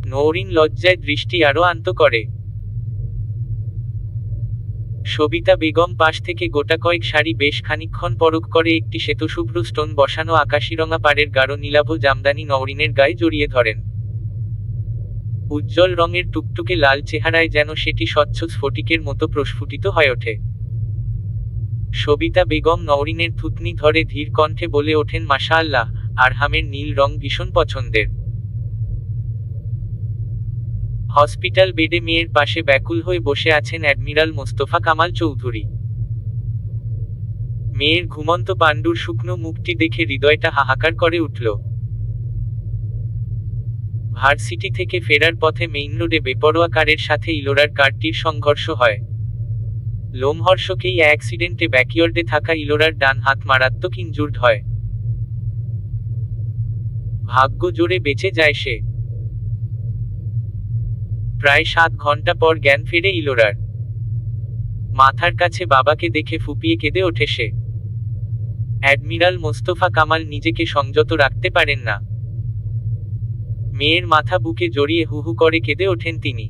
নওরিন লজ্জায় দৃষ্টি আরো আন্ত করে। সবিতা বেগম পাশ থেকে গোটা কয়েক শাড়ি বেশ খানিকক্ষণ পরখ করে একটি শ্বেতশুভ্র স্টোন বসানো আকাশিরঙা পাড়ের গাঢ় নীলাভ জামদানি নওরিনের গায়ে জড়িয়ে ধরেন। উজ্জ্বল রঙের টুকটুকে লাল চেহারায় যেন সেটি স্বচ্ছ স্ফটিকের মতো প্রস্ফুটিত হয়ে ওঠে। সবিতা বেগম নওরিনের থুতনি ধরে ধীর কণ্ঠে বলে ওঠেন, মাশাআল্লাহ, আরহামের নীল রং ভীষণ পছন্দের। হসপিটাল বেডে মেয়ের পাশে ব্যাকুল হয়ে বসে আছেন অ্যাডমিরাল মোস্তফা কামাল চৌধুরী। মেয়ের ঘুমন্ত পাণ্ডুর শুকনো মুখটি দেখে হৃদয়টা হাহাকার করে উঠল। ভার্সিটি থেকে ফেরার পথে মেইন রোডে বেপরোয়া কারের সাথে ইলোরার কারটির সংঘর্ষ হয়। লোমহর্ষক এই অ্যাক্সিডেন্টে ব্যাকইয়ার্ডে থাকা ইলোরার ডান হাত মারাত্মক ইনজুর্ড হয়। ভাগ্য জোরে বেঁচে যায় সে। প্রায় 7 ঘন্টা পর জ্ঞান ফেরে ইলোরার। মাথার কাছে বাবাকে দেখে ফুপিয়ে কেঁদে ওঠে সে। অ্যাডমিরাল মোস্তফা কামাল নিজেকে সংযত রাখতে পারেন না। মেয়ের মাথা বুকে জড়িয়ে হুহু করে কেঁদে ওঠেন তিনি।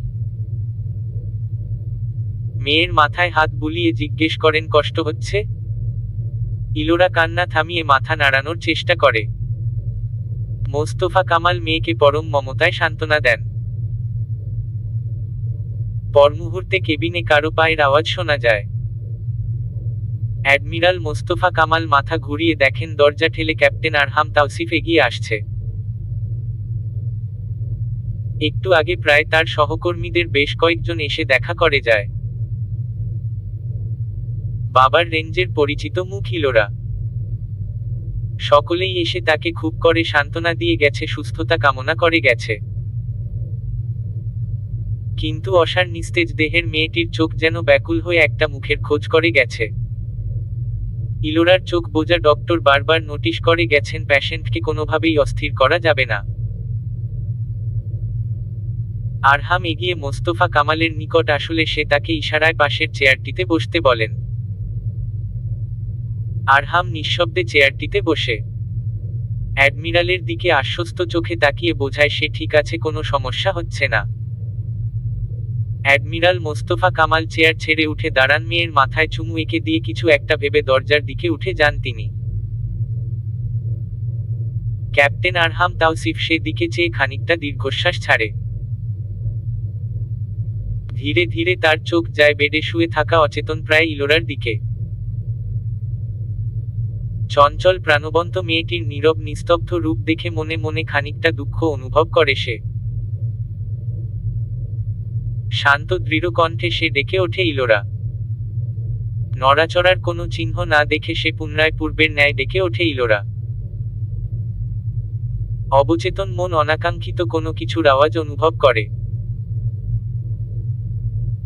মেয়ের মাথায় হাত বুলিয়ে জিজ্ঞেস করেন, কষ্ট হচ্ছে? ইলোরা কান্না থামিয়ে মাথা নাড়ানোর চেষ্টা করে। মোস্তফা কামাল মেয়েকে পরম মমতায় সান্ত্বনা দেন। পর মুহূর্তে কেবিনে কারো পায়ের আওয়াজ শোনা যায়। অ্যাডমিরাল মোস্তফা কামাল মাথা ঘুরিয়ে দেখেন দরজা ঠেলে ক্যাপ্টেন আরহাম তাওসিফ এগিয়ে আসছে। একটু আগে প্রায় তার সহকর্মীদের বেশ কয়েকজন এসে দেখা করে যায়। বাবার রেঞ্জের পরিচিত মুখ ইলোরা। সকলেই এসে তাকে খুব করে সান্ত্বনা দিয়ে গেছে, সুস্থতা কামনা করে গেছে। কিন্তু অসার নিস্তেজ দেহের মেয়েটির চোখ যেন ব্যাকুল হয়ে একটা মুখের খোঁজ করে গেছে। ইলোরার চোখ বোঝা ডক্টর বারবার নোটিশ করে গেছেন প্যাশেন্টকে কোনোভাবেই অস্থির করা যাবে না। আরহাম এগিয়ে মোস্তফা কামালের নিকট আসলে সে তাকে ইশারায় পাশের চেয়ারটিতে বসতে বলেন। আরহাম নিঃশব্দে চেয়ারটিতে বসে অ্যাডমিরালের দিকে আশ্বস্ত চোখে তাকিয়ে বোঝায় সে ঠিক আছে, কোনো সমস্যা হচ্ছে না। অ্যাডমিরাল মোস্তফা কামাল চেয়ার ছেড়ে উঠে দাঁড়ান। মেয়ের মাথায় চুমু এঁকে দিয়ে কিছু একটা ভেবে দরজার দিকে উঠে যান তিনি। ক্যাপ্টেন আরহাম তাওসিফ সে দিকে চেয়ে খানিকটা দীর্ঘশ্বাস ছাড়ে। ধীরে ধীরে তার চোখ যায় বেডে শুয়ে থাকা অচেতন প্রায় ইলোরার দিকে। চঞ্চল প্রাণবন্ত মেয়েটির নীরব নিস্তব্ধ রূপ দেখে মনে মনে খানিকটা দুঃখ অনুভব করে সে। শান্ত দৃঢ় কণ্ঠে সে ডেকে ওঠে, ইলোরা। নড়াচড়ার কোনো চিহ্ন না দেখে সে পুনরায় পূর্বের ন্যায় ডেকে ওঠে, ইলোরা। অবচেতন মন অনাকাঙ্ক্ষিত কোনো কিছুর আওয়াজ অনুভব করে।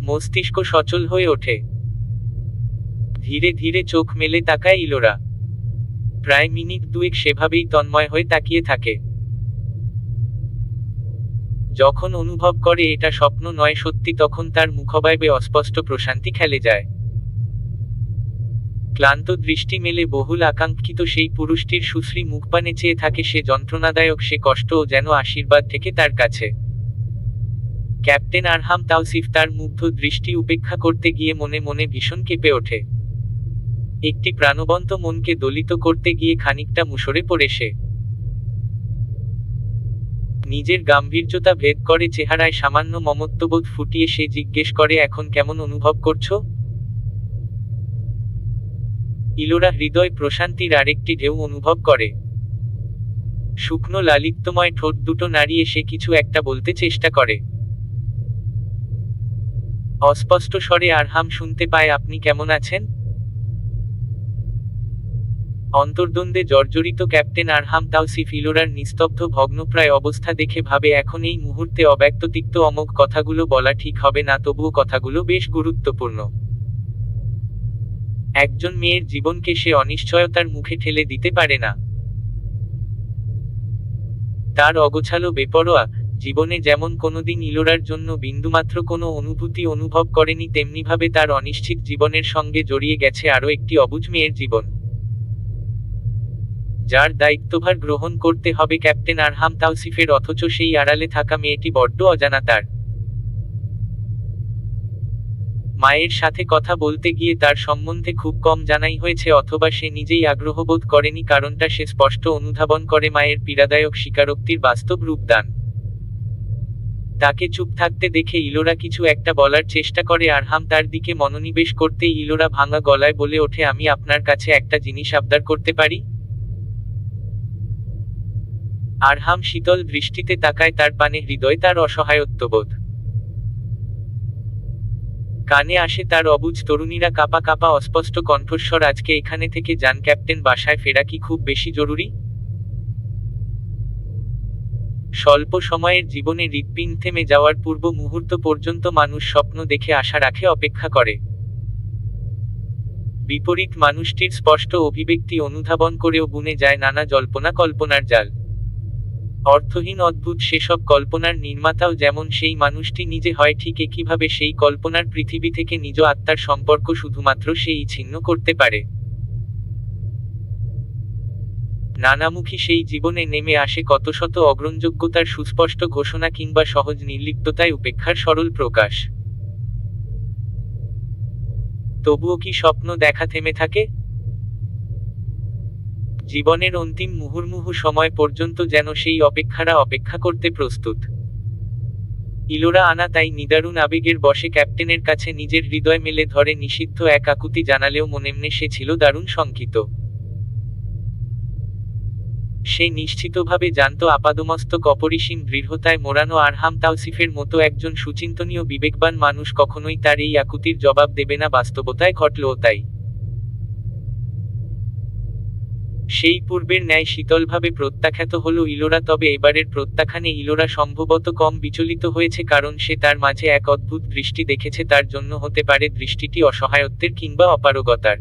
মস্তিষ্ক সচল হয়ে ওঠে। ধীরে ধীরে চোখ মেলে তাকায় ইলোরা। প্রায় মিনিট দুয়েক সেভাবেই তন্ময় হয়ে তাকিয়ে থাকে। যখন অনুভব করে এটা স্বপ্ন নয় সত্যি, তখন তার মুখবায়বে অস্পষ্ট প্রশান্তি খেলে যায়। ক্লান্ত দৃষ্টি মেলে বহুল আকাঙ্ক্ষিত সেই পুরুষটির সুশ্রী মুখপানে চেয়ে থাকে সে। যন্ত্রণাদায়ক সে কষ্টও যেন আশীর্বাদ থেকে তার কাছে। ক্যাপ্টেন আরহাম তাওসিফ তার মুগ্ধ দৃষ্টি উপেক্ষা করতে গিয়ে মনে মনে ভীষণ কেঁপে ওঠে। একটি প্রাণবন্ত মনকে দলিত করতে গিয়ে খানিকটা মুষড়ে পড়ে সে। নিজের গাম্ভীর্যতা ভেদ করে চেহারায় সামান্য মমত্ববোধ ফুটিয়ে সে জিজ্ঞেস করে, এখন কেমন অনুভব করছো? ইলোরা হৃদয় প্রশান্তির আরেকটি ঢেউ অনুভব করে। শুকনো লালিত্যময় ঠোঁট দুটো নাড়িয়ে সে কিছু একটা বলতে চেষ্টা করে। অস্পষ্ট স্বরে আরহাম শুনতে পায়, আপনি কেমন আছেন? অন্তর্দ্বন্দ্বে জর্জরিত ক্যাপ্টেন আরহাম তাওসিফ ইলোরার নিস্তব্ধ ভগ্নপ্রায় অবস্থা দেখে ভাবে এখন এই মুহূর্তে অব্যক্ত তিক্ত অমোঘ কথাগুলো বলা ঠিক হবে না, তবুও কথাগুলো বেশ গুরুত্বপূর্ণ। একজন মেয়ের জীবনকে সে অনিশ্চয়তার মুখে ঠেলে দিতে পারে না। তার অগোছালো বেপরোয়া জীবনে যেমন কোনোদিন ইলোরার জন্য বিন্দুমাত্র কোনো অনুভূতি অনুভব করেনি, তেমনিভাবে তার অনিশ্চিত জীবনের সঙ্গে জড়িয়ে গেছে আরও একটি অবুঝ মেয়ের জীবন, যার দায়িত্বভার গ্রহণ করতে হবে ক্যাপ্টেন আরহাম তাওসিফের, অথচ সেই আড়ালে থাকা মেয়েটি বড্ড অজানা তার। মায়ের সাথে কথা বলতে গিয়ে তার সম্বন্ধে খুব কম জানাই হয়েছে, অথবা সে নিজেই আগ্রহবোধ করেনি, কারণটা সে স্পষ্ট অনুধাবন করে মায়ের পীড়াদায়ক স্বীকারোক্তির বাস্তব রূপদান। তাকে চুপ থাকতে দেখে ইলোরা কিছু একটা বলার চেষ্টা করে। আরহাম তার দিকে মনোনিবেশ করতেই ইলোরা ভাঙা গলায় বলে ওঠে, আমি আপনার কাছে একটা জিনিস আবদার করতে পারি? আরহাম শীতল দৃষ্টিতে তাকায় তার পানে, হৃদয় তার অসহায়ত্ববোধ। কানে আসে তার অবুঝ তরুণীরা কাঁপা কাঁপা অস্পষ্ট কণ্ঠস্বর, আজকে এখানে থেকে যান ক্যাপ্টেন, বাসায় ফেরা কি খুব বেশি জরুরি? স্বল্প সময়ের জীবনে হৃৎপিণ্ড থেমে যাওয়ার পূর্ব মুহূর্ত পর্যন্ত মানুষ স্বপ্ন দেখে আশা রাখে, অপেক্ষা করে। বিপরীত মানুষটির স্পষ্ট অভিব্যক্তি অনুধাবন করেও বুনে যায় নানা জল্পনা কল্পনার জাল। অর্থহীন অদ্ভুত সেসব কল্পনার নির্মাতাও যেমন সেই মানুষটি নিজে হয়, ঠিক একইভাবে সেই কল্পনার পৃথিবী থেকে নিজ আত্মার সম্পর্ক শুধুমাত্র সেই ছিন্ন করতে পারে। নানামুখী সেই জীবনে নেমে আসে কত শত অগ্রহণযোগ্যতার সুস্পষ্ট ঘোষণা, কিংবা সহজ নির্লিপ্ততায় উপেক্ষার সরল প্রকাশ। তবুও কি স্বপ্ন দেখা থেমে থাকে? জীবনের অন্তিম মুহুর্মুহু সময় পর্যন্ত যেন সেই অপেক্ষারা অপেক্ষা করতে প্রস্তুত। ইলোরা আনা তাই নিদারুণ আবেগের বশে ক্যাপ্টেনের কাছে নিজের হৃদয় মেলে ধরে, নিষিদ্ধ এক আকুতি জানালেও মনেমনে সে ছিল দারুণ শঙ্কিত। সে নিশ্চিতভাবে জানত আপাদমস্তক অপরিসীম দৃঢ়তায় মোড়ানো আরহাম তাওসিফের মতো একজন সুচিন্তনীয় বিবেকবান মানুষ কখনোই তার এই আকুতির জবাব দেবে না। বাস্তবতায় ঘটলও তাই। সেই পূর্বের ন্যায় শীতলভাবে প্রত্যাখ্যাত হল ইলোরা, তবে এবারের প্রত্যাখ্যানে ইলোরা সম্ভবত কম বিচলিত হয়েছে, কারণ সে তার মাঝে এক অদ্ভুত দৃষ্টি দেখেছে। তার জন্য হতে পারে দৃষ্টিটি অসহায়ত্বের কিংবা অপারগতার,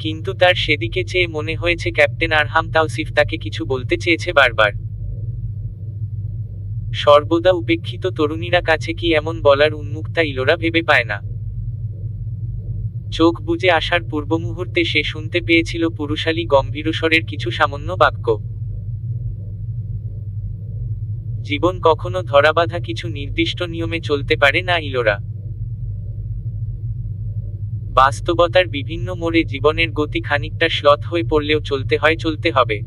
কিন্তু তার সেদিকে চেয়ে মনে হয়েছে ক্যাপ্টেন আরহাম তাওসিফ তাকে কিছু বলতে চেয়েছে বারবার। সর্বদা উপেক্ষিত তরুণীরা কাছে কি এমন বলার উন্মুক্তা ইলোরা ভেবে পায় না। চোখ বুজে আসার পূর্ব মুহূর্তে সে শুনতে পেয়েছিল পুরুষালী গম্ভীরস্বরের কিছু সামান্য বাক্য। জীবন কখনো ধরাবাঁধা কিছু নির্দিষ্ট নিয়মে চলতে পারে না ইলোরা। বাস্তবতার বিভিন্ন মোড়ে জীবনের গতি খানিকটা শ্লথ হয়ে পড়লেও চলতে হবে।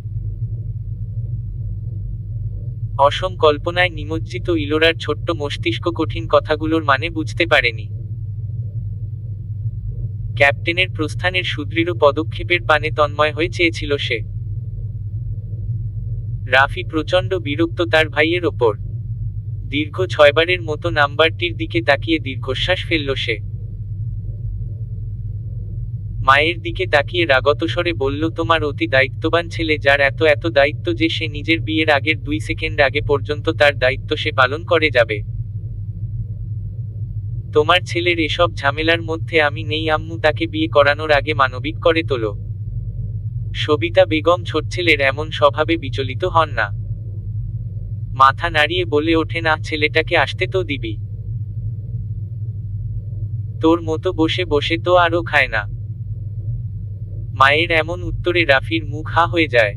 অসম কল্পনায় নিমজ্জিত ইলোরার ছোট্ট মস্তিষ্ক কঠিন কথাগুলোর মানে বুঝতে পারেনি। ক্যাপ্টেনের প্রস্থানের সুদৃঢ় পদক্ষেপের পানে তন্ময় হয়ে চেয়েছিল সে। রাফি প্রচণ্ড বিরক্ত তার ভাইয়ের ওপর। দীর্ঘ 6 বারের মতো নাম্বারটির দিকে তাকিয়ে দীর্ঘশ্বাস ফেলল সে। মায়ের দিকে তাকিয়ে রাগত স্বরে বলল, তোমার অতি দায়িত্ববান ছেলে, যার এত এত দায়িত্ব যে সে নিজের বিয়ের আগের 2 সেকেন্ড আগে পর্যন্ত তার দায়িত্ব সে পালন করে যাবে। তোমার ছেলের এসব ঝামেলার মধ্যে আমি নেই আম্মু, তাকে বিয়ে করানোর আগে মানবিক করে তোলো। সবিতা বেগম ছোটছেলের এমন স্বভাবে বিচলিত হন না। মাথা নাড়িয়ে বলে ওঠে, না, ছেলেটাকে আসতে তো দিবি। তোর মতো বসে বসে তো আরও খায় না। মায়ের এমন উত্তরে রাফির মুখ হা হয়ে যায়।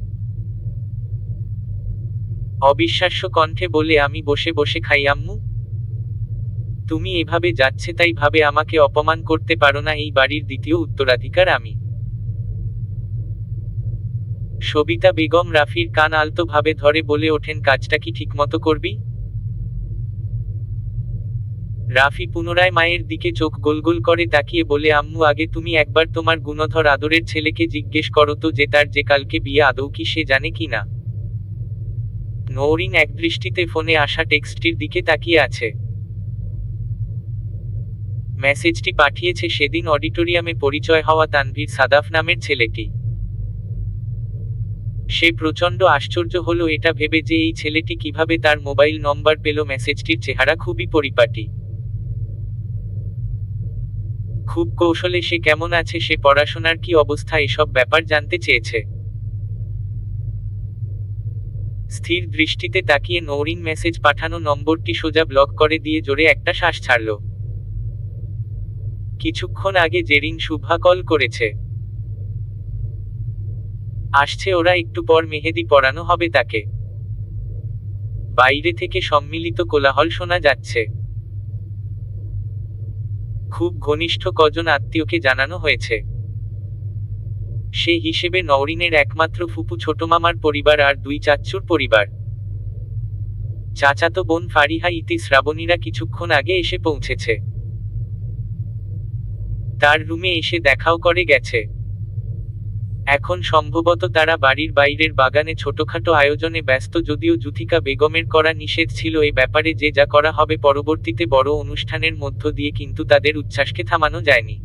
অবিশ্বাস্য কণ্ঠে বলে, আমি বসে বসে খাই আম্মু? তুমি এভাবে যাচ্ছে তাই ভাবে আমাকে অপমান করতে পারো না? এই বাড়ির দ্বিতীয় উত্তরাধিকার আমি। সবিতা বেগম রাফির কান আলতো ভাবে ধরে বলে ওঠেন, কাজটা কি ঠিকমতো করবি? রাফি পুনরায় মায়ের দিকে চোখ গোল গোল করে তাকিয়ে বলে, আম্মু, আগে তুমি একবার তোমার গুণধর আদরের ছেলেকে জিজ্ঞেস করো তো যে তার যে কালকে বিয়ে আদৌ কি সে জানে কি না। নওরিন একদৃষ্টিতে ফোনে আসা টেক্সটটির দিকে তাকিয়ে আছে। মেসেজটি পাঠিয়েছে সেদিন অডিটোরিয়ামে পরিচয় হওয়া তানভীর সাদাফ নামের ছেলেটি। সে প্রচণ্ড আশ্চর্য হলো এটা ভেবে যে এই ছেলেটি কিভাবে তার মোবাইল নম্বর পেল। মেসেজটির চেহারা খুবই পরিপাটি। খুব কৌশলে সে কেমন আছে, সে পড়াশোনার কি অবস্থা, এসব ব্যাপার জানতে চেয়েছে। স্থির দৃষ্টিতে তাকিয়ে নৌরিন মেসেজ পাঠানো নম্বরটি সোজা ব্লক করে দিয়ে জোরে একটা শ্বাস ছাড়ল। কিছুক্ষণ আগে জেরিন শুভা কল করেছে। আসছে ওরা, একটু পর মেহেদি পরানো হবে তাকে। বাইরে থেকে সম্মিলিত কোলাহল শোনা যাচ্ছে। খুব ঘনিষ্ঠ কজন আত্মীয়কে জানানো হয়েছে। সে হিসেবে নওরিনের একমাত্র ফুপু ছোট মামার পরিবার আর দুই চাচ্চুর পরিবার। চাচাতো বোন ফারিহা ইতি শ্রাবণীরা কিছুক্ষণ আগে এসে পৌঁছেছে। তার রুমে এসে দেখাও করে গেছে। এখন সম্ভবত তারা বাড়ির বাইরের বাগানে ছোটখাটো আয়োজনে ব্যস্ত, যদিও জুথিকা বেগমের করা নিষেধ ছিল এ ব্যাপারে যে যা করা হবে পরবর্তীতে বড় অনুষ্ঠানের মধ্য দিয়ে, কিন্তু তাদের উচ্ছ্বাসকে থামানো যায়নি।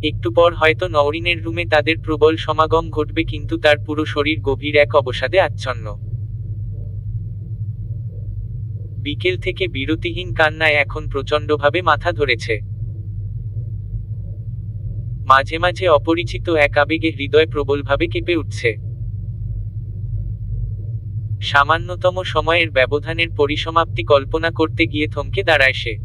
একটু পর হয়তো নওরিনের রুমে তাদের প্রবল সমাগম ঘটবে, কিন্তু তার পুরো শরীর গভীর এক অবসাদে আচ্ছন্ন। বিকেল থেকে বিরতিহীন কান্নায় এখন প্রচণ্ডভাবে মাথা ধরেছে। মাঝে মাঝে অপরিচিত এক আবেগে হৃদয় প্রবলভাবে কেঁপে উঠছে। সামান্যতম সময়ের ব্যবধানের পরিসমাপ্তি কল্পনা করতে গিয়ে থমকে দাঁড়ায় সে।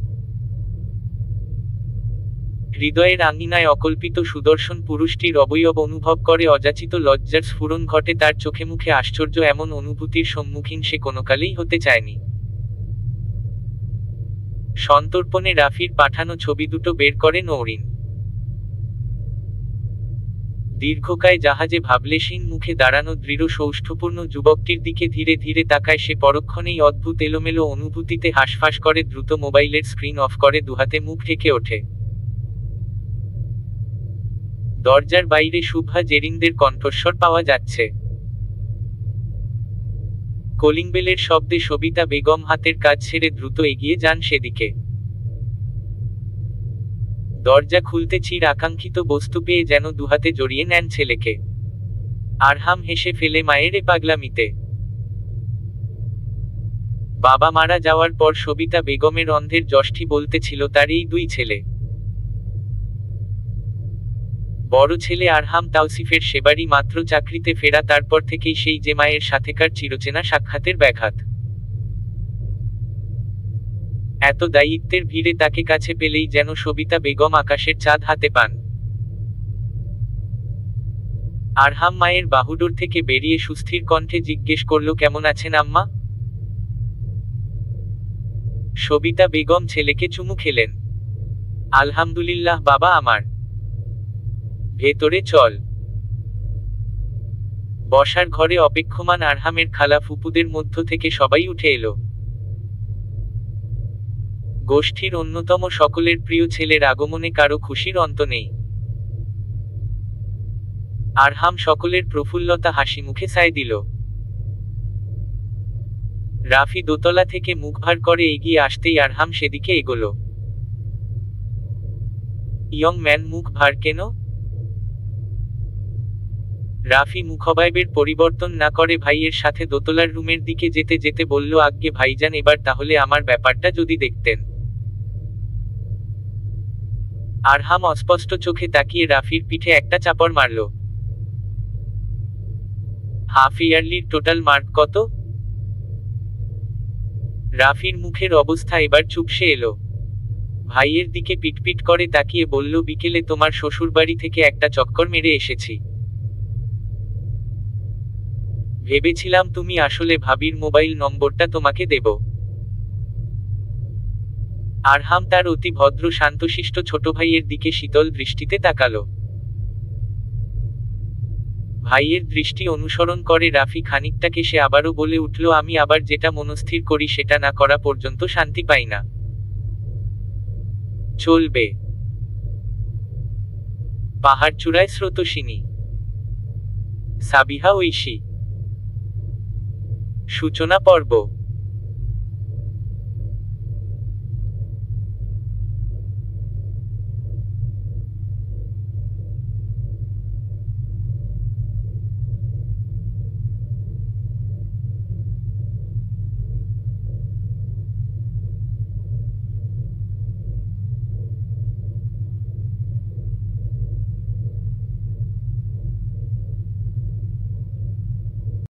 হৃদয়ের আঙিনায় অকল্পিত সুদর্শন পুরুষটির অবয়ব অনুভব করে অযাচিত লজ্জার স্ফুরণ ঘটে তার চোখে মুখে। আশ্চর্য এমন অনুভূতির সম্মুখীন সে কোনোকালেই হতে চায়নি। সন্তর্পণে রাফির পাঠানো ছবি দুটো বের করে নওরিন। দীর্ঘকায় জাহাজে ভাবলেশীন মুখে দাঁড়ানো দৃঢ় সৌষ্ঠপূর্ণ যুবকটির দিকে ধীরে ধীরে তাকায় সে। পরক্ষণেই অদ্ভুত এলোমেলো অনুভূতিতে হাঁসফাঁস করে দ্রুত মোবাইলের স্ক্রিন অফ করে দুহাতে মুখ ঢেকে ওঠে। দরজার বাইরে শুভা জেরিনদের কণ্ঠস্বর পাওয়া যাচ্ছে। কলিং বেলের শব্দে সবিতা বেগম হাতের কাজ ছেড়ে দ্রুত এগিয়ে যান সেদিকে। দরজা খুলতে চির আকাঙ্ক্ষিত বস্তু পেয়ে যেন দুহাতে জড়িয়ে নেন ছেলেকে। আরহাম হেসে ফেলে মায়ের এ পাগলামিতে। বাবা মারা যাওয়ার পর সবিতা বেগমের অন্ধের যষ্টি বলতেছিল তার এই দুই ছেলে। বড় ছেলে আরহাম তাওসিফের সেবারই মাত্র চাকরিতে ফেরা, তারপর থেকেই সেই যে মায়ের সাথেকার চিরচেনা সাক্ষাতের ব্যাঘাত। এত দায়িত্বের ভিড়ে তাকে কাছে পেলেই যেন সবিতা বেগম আকাশের চাঁদ হাতে পান। আরহাম মায়ের বাহুডোর থেকে বেরিয়ে সুস্থির কণ্ঠে জিজ্ঞেস করল, কেমন আছেন আম্মা? সবিতা বেগম ছেলেকে চুমু খেলেন। আলহামদুলিল্লাহ বাবা আমার। ভেতরে চল। বসার ঘরে অপেক্ষমান আরহামের খালা ফুপুদের মধ্য থেকে সবাই উঠে এলো। গোষ্ঠীর অন্যতম সকলের প্রিয় ছেলের আগমনে কারো খুশির অন্ত নেই। আরহাম সকলের প্রফুল্লতা হাসি মুখে ছায় দিল। রাফি দোতলা থেকে মুখ ভার করে এগিয়ে আসতেই আরহাম সেদিকে এগোলো। ইয়ং ম্যান, মুখ ভার কেন? রাফি মুখবায়বের পরিবর্তন না করে ভাইয়ের সাথে দোতলার রুমের দিকে যেতে যেতে বলল, আজ্ঞে ভাইজান, এবার তাহলে আমার ব্যাপারটা যদি দেখতেন। আরহাম অস্পষ্ট চোখে তাকিয়ে রাফির পিঠে একটা চাপড় মারল। হাফ ইয়ারলির টোটাল মার্ক কত? রাফির মুখের অবস্থা এবার চুপসে এলো। ভাইয়ের দিকে পিটপিট করে তাকিয়ে বলল, বিকেলে তোমার শ্বশুরবাড়ি থেকে একটা চক্কর মেরে এসেছি। ভেবেছিলাম তুমি আসলে ভাবির মোবাইল নম্বরটা তোমাকে দেব। আরহাম তার অতি ভদ্র শান্তশিষ্ট ছোট ভাইয়ের দিকে শীতল দৃষ্টিতে তাকালো। ভাইয়ের দৃষ্টি অনুসরণ করে রাফি খানিকটা কেসে আবারও বলে উঠল, আমি আবার যেটা মনস্থির করি সেটা না করা পর্যন্ত শান্তি পাই না। চলবে। পাহাড়চূড়ায় স্রোতস্বিনী। সাবিহা ঐশী। সূচনা পর্ব।